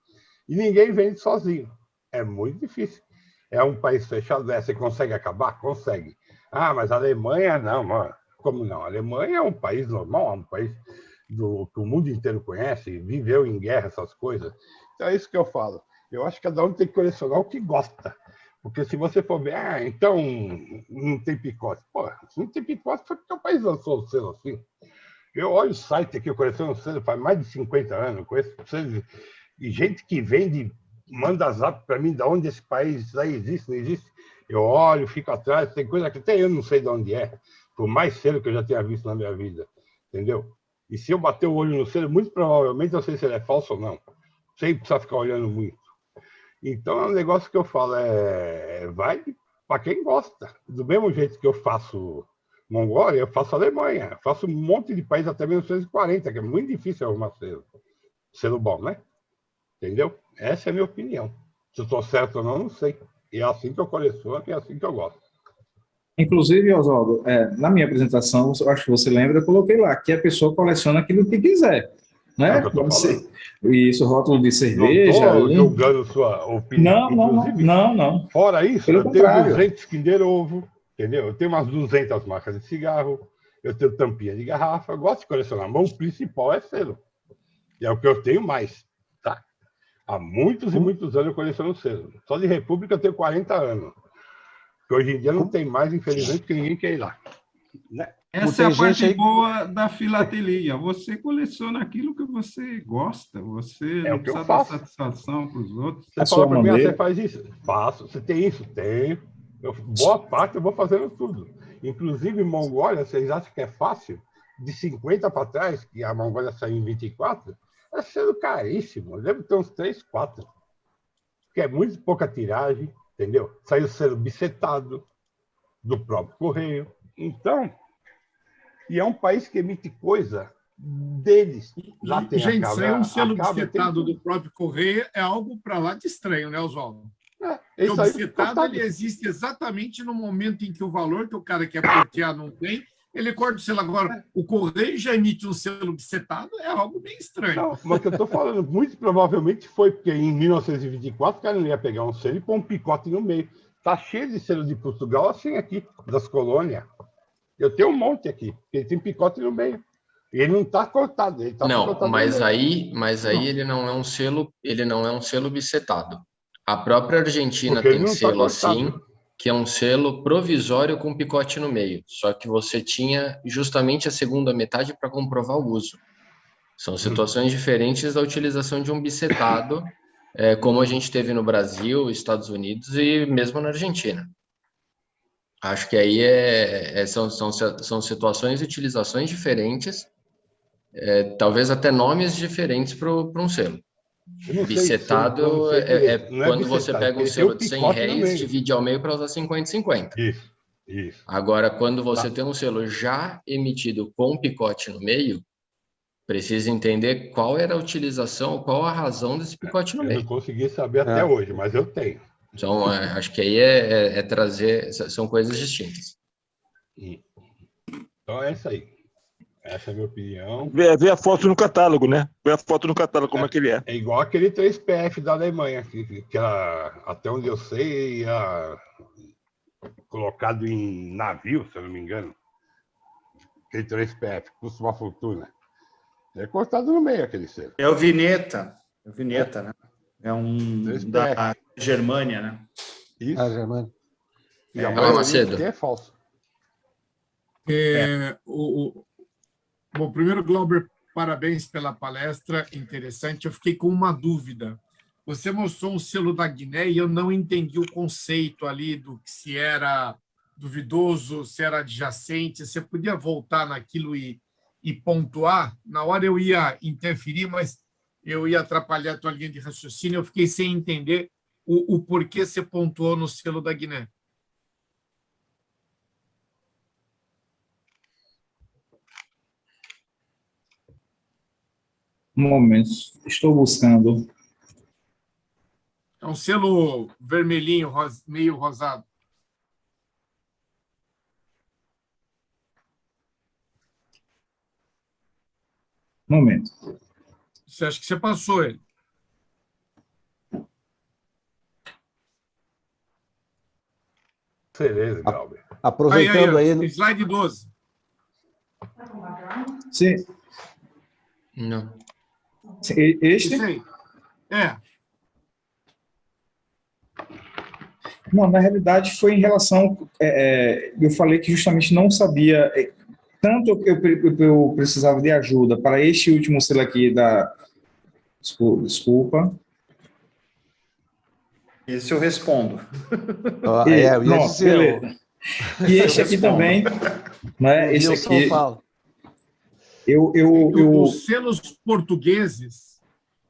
E ninguém vende sozinho. É muito difícil. É um país fechado, você consegue acabar? Consegue. Ah, mas a Alemanha não, mano. Como não? A Alemanha é um país normal, é um país que o mundo inteiro conhece, viveu em guerra, essas coisas. Então é isso que eu falo. Eu acho que cada um tem que colecionar o que gosta. Porque se você for ver, então não tem picote. Pô, se não tem picote, foi porque o país lançou o selo assim. Eu olho o site aqui, eu coleciono o selo faz mais de 50 anos, conheço selo, e gente que vende, manda zap para mim de onde esse país aí existe, não existe. Eu olho, fico atrás, tem coisa que até eu não sei de onde é, por mais selo que eu já tenha visto na minha vida, entendeu? E se eu bater o olho no selo, muito provavelmente eu sei se ele é falso ou não, sem precisar ficar olhando muito. Então é um negócio que eu falo, vai para quem gosta. Do mesmo jeito que eu faço Mongólia, eu faço Alemanha, eu faço um monte de país até 1940, que é muito difícil arrumar selo bom, né? Entendeu? Essa é a minha opinião. Se eu estou certo ou não, não sei. E é assim que eu coleciono, e é assim que eu gosto. Inclusive, Oswaldo, na minha apresentação, eu acho que você lembra, eu coloquei lá que a pessoa coleciona aquilo que quiser. Né? Isso, rótulo de cerveja. Não estou julgando sua opinião. Não. Fora isso, Pelo eu contrário. tenho 200 Kinder Ovo, entendeu? Eu tenho umas 200 marcas de cigarro, eu tenho tampinha de garrafa, eu gosto de colecionar, mas o principal é selo. E é o que eu tenho mais, tá? Há muitos e muitos anos eu coleciono selo. Só de República eu tenho 40 anos. Que hoje em dia não tem mais, infelizmente, porque ninguém quer ir lá. Essa é a parte boa da filatelia. Você coleciona aquilo que você gosta. Você não precisa dar satisfação para os outros. Você fala para mim, você faz isso? Faço. Você tem isso? Tenho. Boa parte eu vou fazendo tudo. Inclusive, Mongólia, vocês acham que é fácil? De 50 para trás, que a Mongólia saiu em 24, é sendo caríssimo. Deve ter uns 3, 4. Porque é muito pouca tiragem, entendeu? Saiu sendo bicetado do próprio correio. Então... E é um país que emite coisa deles. Lá tem gente, a sair um selo bicetado do próprio correio é algo para lá de estranho, né, Oswaldo? O bicetado ele existe exatamente no momento em que o valor que o cara quer portear não tem, ele corta o selo. Agora, o correio já emite um selo bicetado, é algo bem estranho. Não, mas o que eu estou falando, muito provavelmente foi porque em 1924 o cara não ia pegar um selo e pôr um picote no meio. Está cheio de selo de Portugal assim aqui, das colônias. Eu tenho um monte aqui, ele tem picote no meio. E ele não está cortado, ele está cortado. Mas aí ele não é um selo bicetado. A própria Argentina tem selo assim, que é um selo provisório com picote no meio. Só que você tinha justamente a segunda metade para comprovar o uso. São situações diferentes da utilização de um bicetado, como a gente teve no Brasil, Estados Unidos e mesmo na Argentina. Acho que aí são situações e utilizações diferentes, talvez até nomes diferentes para um selo. Bicetado é quando você pega um selo de 100 réis, divide ao meio para usar 50-50. Isso. Agora, quando você tem um selo já emitido com picote no meio, precisa entender qual era a utilização, qual a razão desse picote no meio. Eu não consegui saber até hoje, mas eu tenho. Então, acho que aí trazer... São coisas distintas. Então, é isso aí. Essa é a minha opinião. Ver a foto no catálogo, né? Ver a foto no catálogo, como é que ele é. É igual aquele 3PF da Alemanha, que era, até onde eu sei, era colocado em navio, se eu não me engano. Aquele 3PF, custa uma fortuna. É cortado no meio aquele selo. É o Vineta. É o Vineta, né? É um da Germânia, né? Isso. A Germânia. Macedo. Que é falso. Bom, primeiro, Glauber, parabéns pela palestra, interessante. Eu fiquei com uma dúvida. Você mostrou um selo da Guiné e eu não entendi o conceito ali do que se era duvidoso, se era adjacente, você podia voltar naquilo e pontuar? Na hora eu ia interferir, mas eu ia atrapalhar a tua linha de raciocínio, eu fiquei sem entender o porquê você pontuou no selo da Guiné. Um momento, estou buscando. É um selo vermelhinho, meio rosado. Um momento. Você acha que você passou ele? Beleza, Glauber. Aproveitando aí... Slide 12. Sim. Não. Este? Sim. É. Não, na realidade foi em relação... eu falei que justamente não sabia... tanto eu precisava de ajuda para este último selo aqui da... Desculpa. Esse eu respondo. E este aqui também, né? Esse aqui. Os selos portugueses,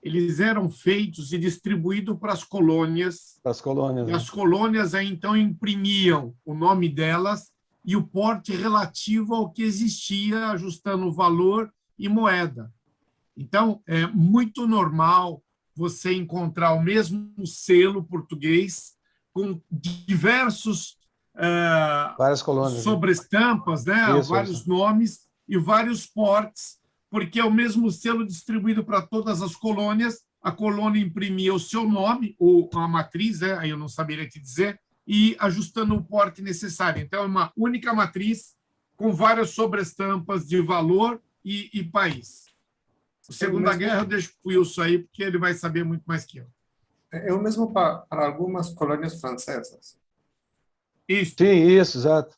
eles eram feitos e distribuídos para as colônias. Para as colônias. E as colônias aí então imprimiam o nome delas e o porte relativo ao que existia, ajustando o valor e moeda. Então, é muito normal você encontrar o mesmo selo português com diversos várias colônias, sobrestampas, né? Vários nomes e vários portes, porque é o mesmo selo distribuído para todas as colônias. A colônia imprimia o seu nome, ou a matriz, aí eu não saberia te dizer, e ajustando o porte necessário. Então, é uma única matriz com várias sobrestampas de valor e país. A Segunda Guerra eu deixo para o Wilson aí, porque ele vai saber muito mais que eu. É o mesmo para algumas colônias francesas. Isso. Sim, isso, exato.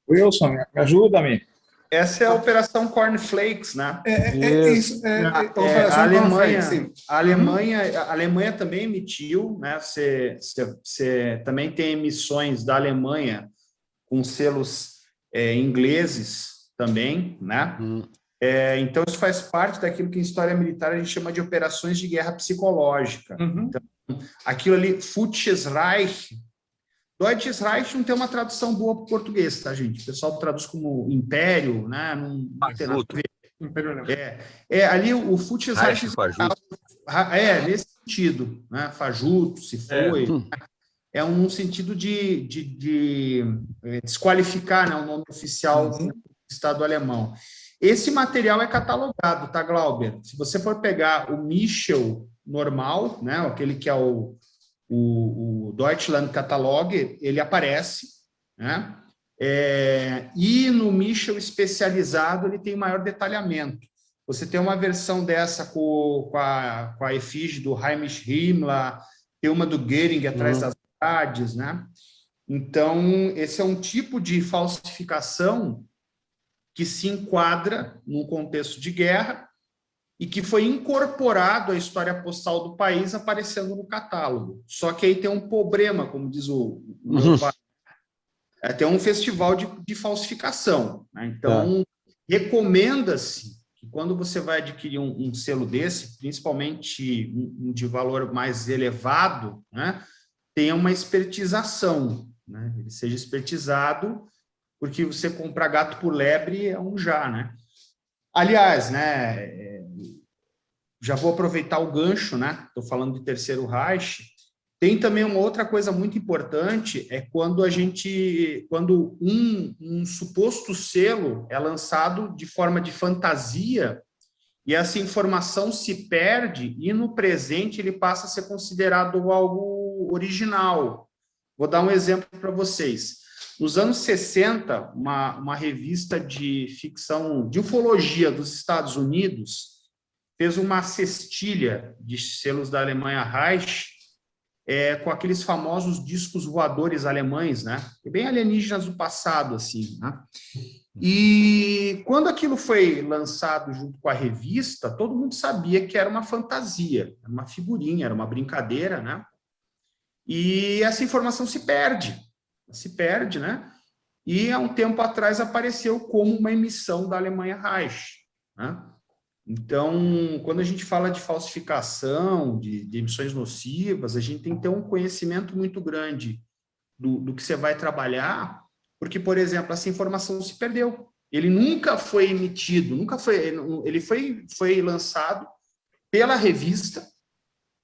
Wilson, me ajuda-me. Essa é a Operação Cornflakes, né? A Alemanha também emitiu, né? Você também tem emissões da Alemanha com selos ingleses também, né? Então, isso faz parte daquilo que em história militar a gente chama de operações de guerra psicológica. Então, aquilo ali, Futsches Reich, Deutsches Reich não tem uma tradução boa para o português, tá, gente? O pessoal traduz como império, né? Não tem nada a ver. Império ali o Futsches Reich nesse sentido, né? Fajuto, se foi. É um sentido de desqualificar, né, o nome oficial do Estado alemão. Esse material é catalogado, tá, Glauber? Se você for pegar o Michel normal, né, aquele que é o Deutschland Catalog, ele aparece, né? E no Michel especializado ele tem maior detalhamento. Você tem uma versão dessa com a efígie do Heinrich Himmler, tem uma do Goering atrás das grades, né? Então, esse é um tipo de falsificação que se enquadra num contexto de guerra e que foi incorporado à história postal do país aparecendo no catálogo. Só que aí tem um problema, como diz o meu pai, tem um festival de falsificação, né? Então, recomenda-se que quando você vai adquirir um selo desse, principalmente um de valor mais elevado, né, tenha uma expertização, né? Ele seja expertizado, porque você comprar gato por lebre é um já, né? Aliás, né, já vou aproveitar o gancho, né? Estou falando de Terceiro Reich. Tem também uma outra coisa muito importante, é quando um suposto selo é lançado de forma de fantasia e essa informação se perde e no presente ele passa a ser considerado algo original. Vou dar um exemplo para vocês. Nos anos 60, uma revista de ficção, de ufologia dos Estados Unidos, fez uma cestilha de selos da Alemanha Reich, com aqueles famosos discos voadores alemães, né? Bem alienígenas do passado, assim, né? E quando aquilo foi lançado junto com a revista, todo mundo sabia que era uma fantasia, era uma figurinha, era uma brincadeira, né? E essa informação se perde. se perde, né? E há um tempo atrás apareceu como uma emissão da Alemanha Reich, né? Então, quando a gente fala de falsificação, de emissões nocivas, a gente tem que ter um conhecimento muito grande do que você vai trabalhar, porque, por exemplo, essa informação se perdeu. Ele nunca foi emitido, ele foi lançado pela revista,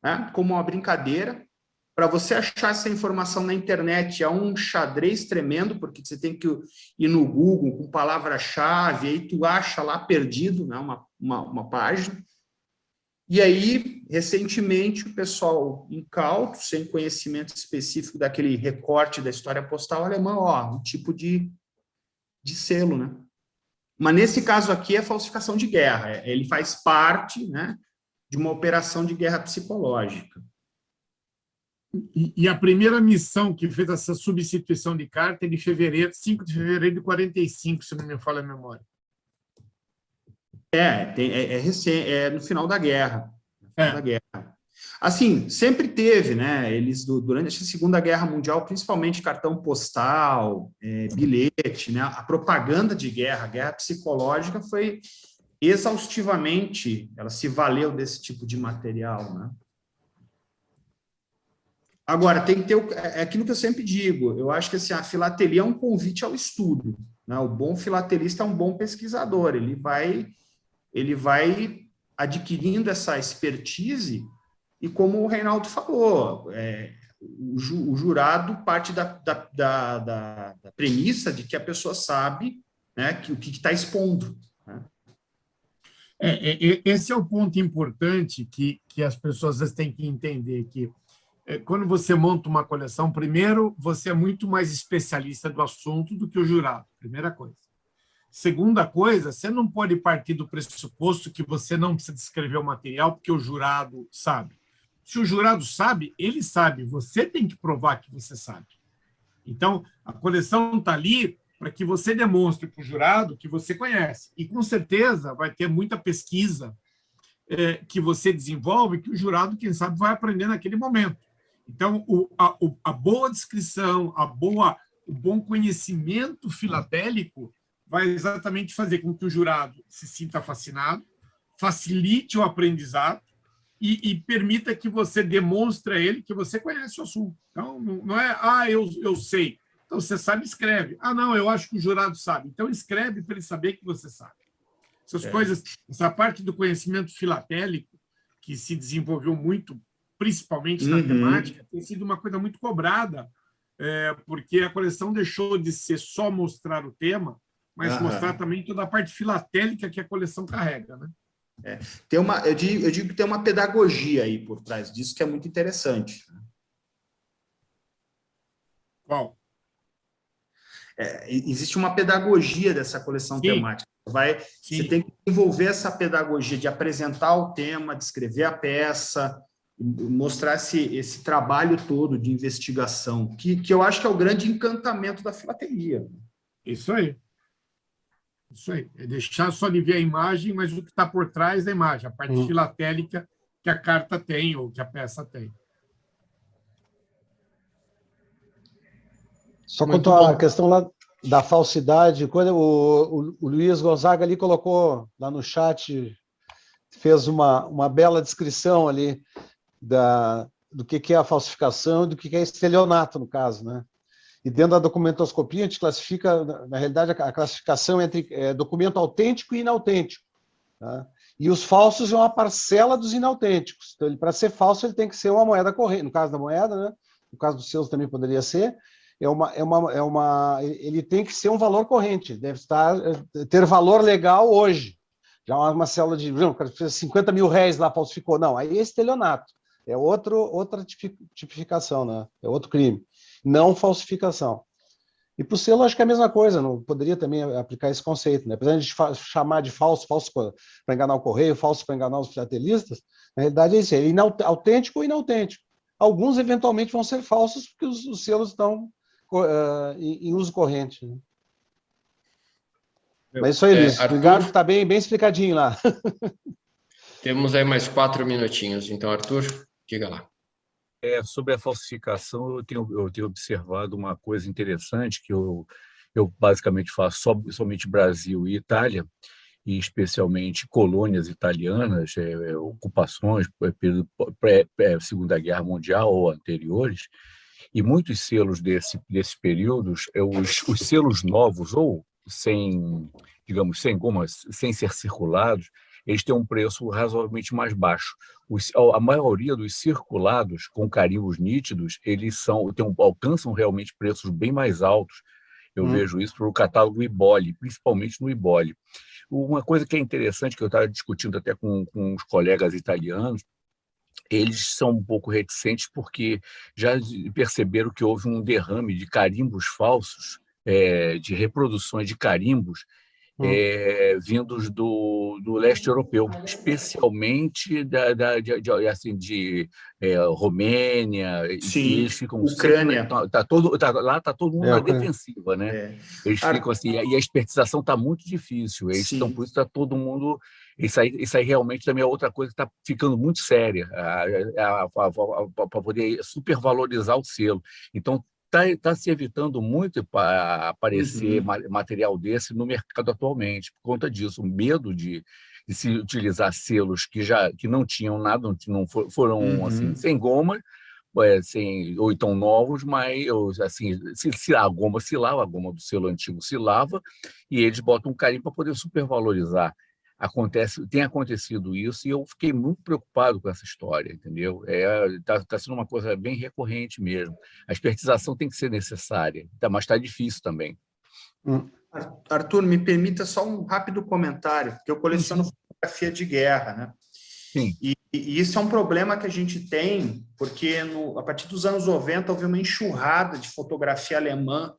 né, como uma brincadeira. Para você achar essa informação na internet é um xadrez tremendo, porque você tem que ir no Google com palavra-chave, aí tu acha lá perdido, né, uma página. E aí, recentemente, o pessoal incauto, sem conhecimento específico daquele recorte da história postal alemã, um tipo de selo, né? Mas nesse caso aqui é falsificação de guerra, ele faz parte, né, de uma operação de guerra psicológica. E a primeira missão que fez essa substituição de carta é de 5 de fevereiro de 45, se não me falha a memória. É no final da guerra. Assim, sempre teve, né? Eles, durante a Segunda Guerra Mundial, principalmente cartão postal, bilhete, né? A propaganda de guerra, a guerra psicológica foi exaustivamente, ela se valeu desse tipo de material, né? Agora, tem que ter aquilo que eu sempre digo, eu acho que assim, a filatelia é um convite ao estudo, né? O bom filatelista é um bom pesquisador, ele vai adquirindo essa expertise e, como o Reinaldo falou, o jurado parte da premissa de que a pessoa sabe, né, que o que está expondo, né? Esse é o ponto importante que as pessoas às vezes têm que entender, que quando você monta uma coleção, primeiro, você é muito mais especialista do assunto do que o jurado, primeira coisa. Segunda coisa, você não pode partir do pressuposto que você não precisa descrever o material porque o jurado sabe. Se o jurado sabe, ele sabe, você tem que provar que você sabe. Então, a coleção está ali para que você demonstre para o jurado que você conhece. E, com certeza, vai ter muita pesquisa que você desenvolve que o jurado, quem sabe, vai aprender naquele momento. Então, a boa descrição, o bom conhecimento filatélico vai exatamente fazer com que o jurado se sinta fascinado, facilite o aprendizado e permita que você demonstre a ele que você conhece o assunto. Então, não é, eu sei. Então, você sabe, escreve. Não, eu acho que o jurado sabe. Então, escreve para ele saber que você sabe. Essas coisas, essa parte do conhecimento filatélico, que se desenvolveu muito, principalmente na temática, tem sido uma coisa muito cobrada, porque a coleção deixou de ser só mostrar o tema, mas mostrar também toda a parte filatélica que a coleção carrega, né? Eu digo que tem uma pedagogia aí por trás disso que é muito interessante. Qual? Existe uma pedagogia dessa coleção temática. Você tem que desenvolver essa pedagogia de apresentar o tema, descrever a peça, mostrar esse trabalho todo de investigação, que eu acho que é o grande encantamento da filatelia. Isso aí. Isso aí. É deixar só de ver a imagem, mas o que está por trás da imagem, a parte filatélica que a carta tem ou que a peça tem. Só quanto à questão lá da falsidade, quando o Luiz Gonzaga ali colocou lá no chat, fez uma bela descrição ali do que é a falsificação e do que é estelionato, no caso, né? E dentro da documentoscopia, a gente classifica, na realidade, a classificação entre documento autêntico e inautêntico, tá? E os falsos é uma parcela dos inautênticos. Então, para ser falso, ele tem que ser uma moeda corrente. No caso da moeda, né? No caso dos seus também poderia ser. Ele tem que ser um valor corrente. Deve ter valor legal hoje. Já uma célula de 50 mil réis lá falsificou. Não, aí é estelionato. É outra tipificação, né? É outro crime. Não falsificação. E para o selo, acho que é a mesma coisa, não poderia também aplicar esse conceito, né? Apesar de chamar de falso para enganar o correio, falso para enganar os filatelistas, na realidade é isso, é autêntico ou inautêntico. Alguns, eventualmente, vão ser falsos porque os selos estão em uso corrente, né? Mas isso aí, Luiz. Obrigado, está bem explicadinho lá. Temos aí mais 4 minutinhos, então, Arthur, diga lá. Sobre a falsificação, eu tenho observado uma coisa interessante que eu basicamente faço somente Brasil e Itália, e especialmente colônias italianas, ocupações, período Segunda Guerra Mundial ou anteriores, e muitos selos desses períodos, os selos novos, ou sem goma, sem ser circulados, eles têm um preço razoavelmente mais baixo. A maioria dos circulados, com carimbos nítidos, eles alcançam realmente preços bem mais altos. Eu vejo isso no catálogo Iboli, principalmente no Iboli. Uma coisa que é interessante, que eu estava discutindo até com os colegas italianos, eles são um pouco reticentes porque já perceberam que houve um derrame de carimbos falsos, de reproduções de carimbos, vindos do leste europeu, especialmente de Romênia. Sim, eles ficam Ucrânia. Lá está todo mundo na defensiva, né? Eles ficam assim, e a espertização está muito difícil. Então, por isso está todo mundo. Isso aí realmente também é outra coisa que está ficando muito séria, para poder supervalorizar o selo. Então, está se evitando muito aparecer material desse no mercado atualmente, por conta disso, o medo de se utilizar selos que não tinham nada, não foram assim, sem goma, ou então novos, mas assim, se a goma se lava, a goma do selo antigo se lava, e eles botam um carimbo para poder supervalorizar. Tem acontecido isso e eu fiquei muito preocupado com essa história, entendeu? Tá sendo uma coisa bem recorrente mesmo. A espertização tem que ser necessária, mas está difícil também. Arthur, me permita só um rápido comentário, porque eu coleciono fotografia de guerra, né? Sim. E isso é um problema que a gente tem, porque a partir dos anos 90 houve uma enxurrada de fotografia alemã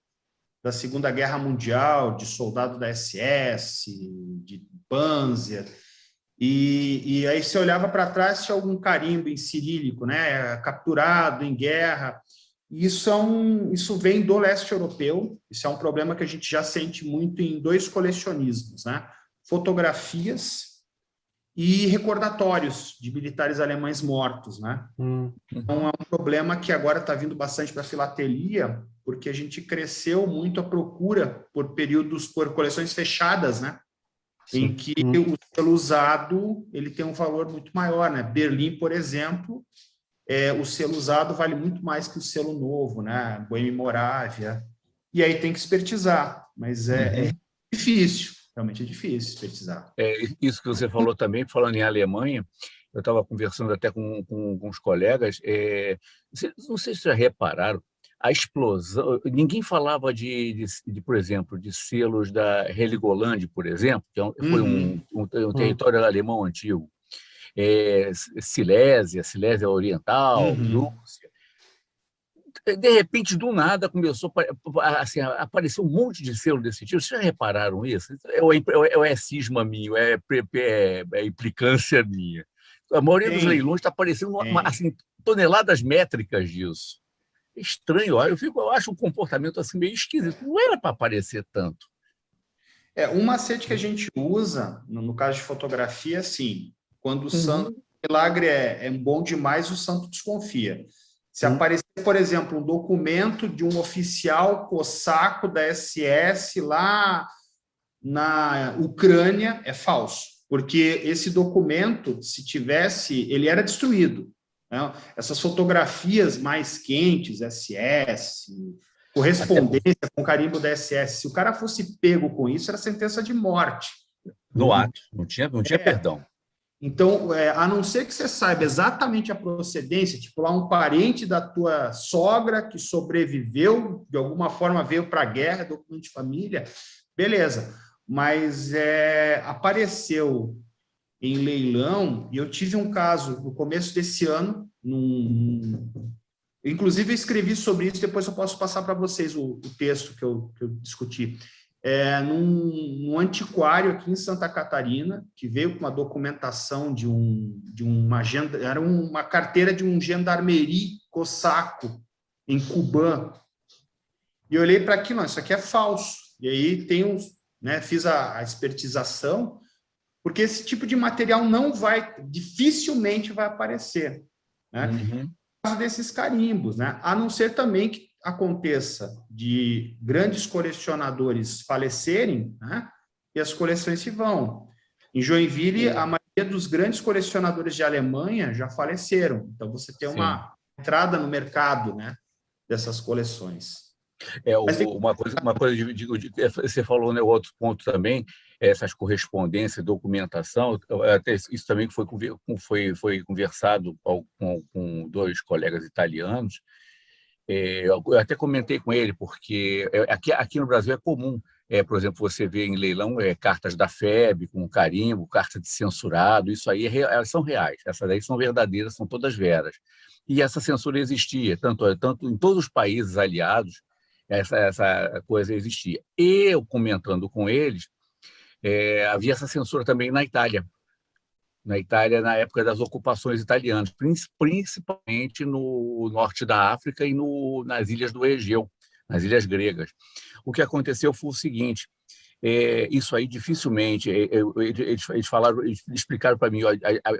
da Segunda Guerra Mundial, de soldado da SS, de Panzer, e aí você olhava para trás, tinha algum carimbo em cirílico, né? Capturado em guerra. Isso vem do leste europeu, isso é um problema que a gente já sente muito em dois colecionismos, né? Fotografias e recordatórios de militares alemães mortos, né? Então, é um problema que agora está vindo bastante para a filatelia, porque a gente cresceu muito a procura por coleções fechadas, né? Sim. Em que o selo usado ele tem um valor muito maior, né? Berlim, por exemplo, o selo usado vale muito mais que o selo novo, né? Boêmia e Morávia. E aí tem que espertizar, mas é difícil. Realmente é difícil espertizar. Isso que você falou também, falando em Alemanha, eu estava conversando até com os colegas, não sei se já repararam, a explosão, ninguém falava por exemplo, de selos da Heligoland, por exemplo, que foi um território alemão antigo, Silésia Oriental, Rússia. De repente, do nada, começou assim, a aparecer um monte de selo desse tipo. Vocês já repararam isso? É cisma minha, é implicância minha. A maioria dos leilões está aparecendo assim, toneladas métricas disso. É estranho, eu acho um comportamento assim, meio esquisito. Não era para aparecer tanto. Um macete que a gente usa, no caso de fotografia, assim, quando o santo milagre é bom demais, o santo desconfia. Se aparecer, por exemplo, um documento de um oficial cossaco da SS lá na Ucrânia, é falso, porque esse documento, se tivesse, ele era destruído, né? Essas fotografias mais quentes, SS, correspondência com carimbo da SS, se o cara fosse pego com isso, era sentença de morte. No ato, não tinha perdão. Então, a não ser que você saiba exatamente a procedência, tipo lá um parente da tua sogra que sobreviveu, de alguma forma veio para a guerra, documento de família, beleza. Mas apareceu em leilão, e eu tive um caso no começo desse ano, inclusive eu escrevi sobre isso, depois eu posso passar para vocês o texto que eu discuti. Num antiquário aqui em Santa Catarina, que veio com uma documentação era uma carteira de um gendarmerie cossaco em Cuban. E eu olhei para aquilo, isso aqui é falso. E aí fiz a espertização, porque esse tipo de material dificilmente vai aparecer, né? desses carimbos, né? A não ser também que aconteça de grandes colecionadores falecerem, né? E as coleções se vão. Em Joinville, a maioria dos grandes colecionadores de Alemanha já faleceram. Então, você tem uma entrada no mercado, né? Dessas coleções. Uma coisa você falou, né, outro ponto também, essas correspondências, documentação, até isso também foi conversado com dois colegas italianos. Eu até comentei com ele, porque aqui no Brasil é comum, por exemplo, você vê em leilão cartas da FEB com carimbo, carta de censurado, isso aí elas são reais, essas daí são verdadeiras, são todas veras. E essa censura existia, tanto em todos os países aliados, essa coisa existia. Eu, comentando com eles, havia essa censura também na Itália. Na Itália, na época das ocupações italianas, principalmente no norte da África e nas ilhas do Egeu, nas ilhas gregas. O que aconteceu foi o seguinte, isso aí dificilmente, eles explicaram para mim,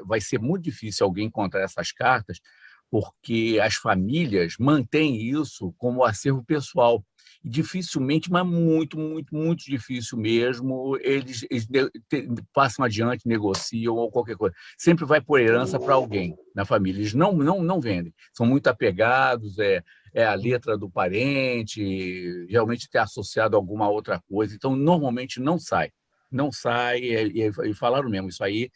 vai ser muito difícil alguém encontrar essas cartas, porque as famílias mantêm isso como acervo pessoal. E dificilmente, mas muito, muito, muito difícil mesmo, eles passam adiante, negociam ou qualquer coisa. Sempre vai por herança para alguém na família. Eles não vendem. São muito apegados, a letra do parente, realmente está associado a alguma outra coisa. Então, normalmente não sai. Não sai, e falaram mesmo, isso aí,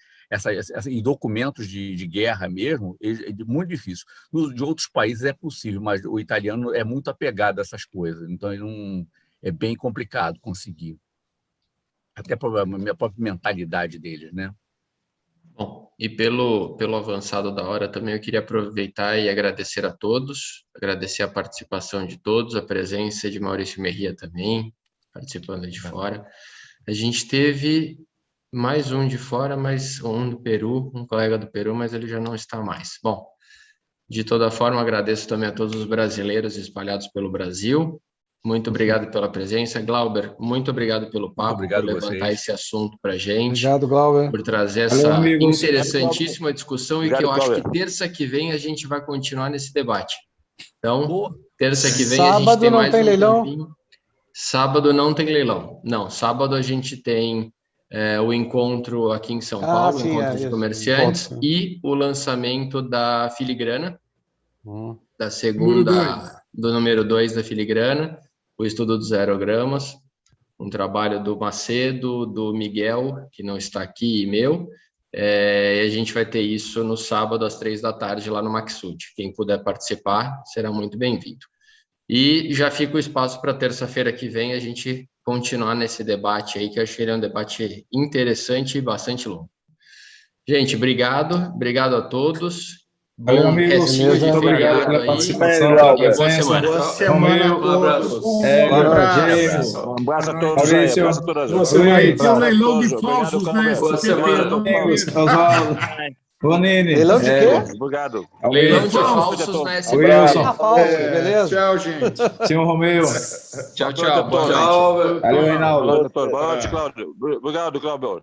em documentos de guerra mesmo, é muito difícil. De outros países é possível, mas o italiano é muito apegado a essas coisas, então é bem complicado conseguir. Até a minha própria mentalidade deles, né? Bom, e pelo avançado da hora também eu queria aproveitar e agradecer a todos, agradecer a participação de todos, a presença de Maurício Merria também, participando de fora. A gente teve mais um de fora, mais um do Peru, um colega do Peru, mas ele já não está mais. Bom, de toda forma, agradeço também a todos os brasileiros espalhados pelo Brasil. Muito obrigado pela presença. Glauber, muito obrigado pelo papo, por levantar esse assunto para a gente. Obrigado, Glauber. Por trazer essa interessantíssima discussão e que eu acho que terça que vem a gente vai continuar nesse debate. Então, terça que vem a gente tem mais um tempinho. Sábado não tem leilão. Não, sábado a gente tem o encontro aqui em São Paulo, o encontro de comerciantes, e o lançamento da filigrana, da segunda, do número 2 da filigrana, o estudo dos aerogramas, um trabalho do Macedo, do Miguel, que não está aqui, e meu. E a gente vai ter isso no sábado às 15h lá no Maxud. Quem puder participar será muito bem-vindo. E já fica o espaço para terça-feira que vem a gente continuar nesse debate aí, que eu acho que ele é um debate interessante e bastante longo. Gente, obrigado a todos. Valeu, amigos. Muito obrigado pela participação. Boa semana. Boa semana. Um abraço. Um abraço a todos. Maurício, tem um leilão de falsos, né? Boa semana. Oswaldo. Bonini. Leilão de quê? Obrigado. Leilão de falsos na SB. Wilson. Beleza. Tchau, gente. Senhor Romeu. Tchau. Boa noite. Valeu, Reinaldo. Boa noite, Cláudio. Obrigado, Cláudio.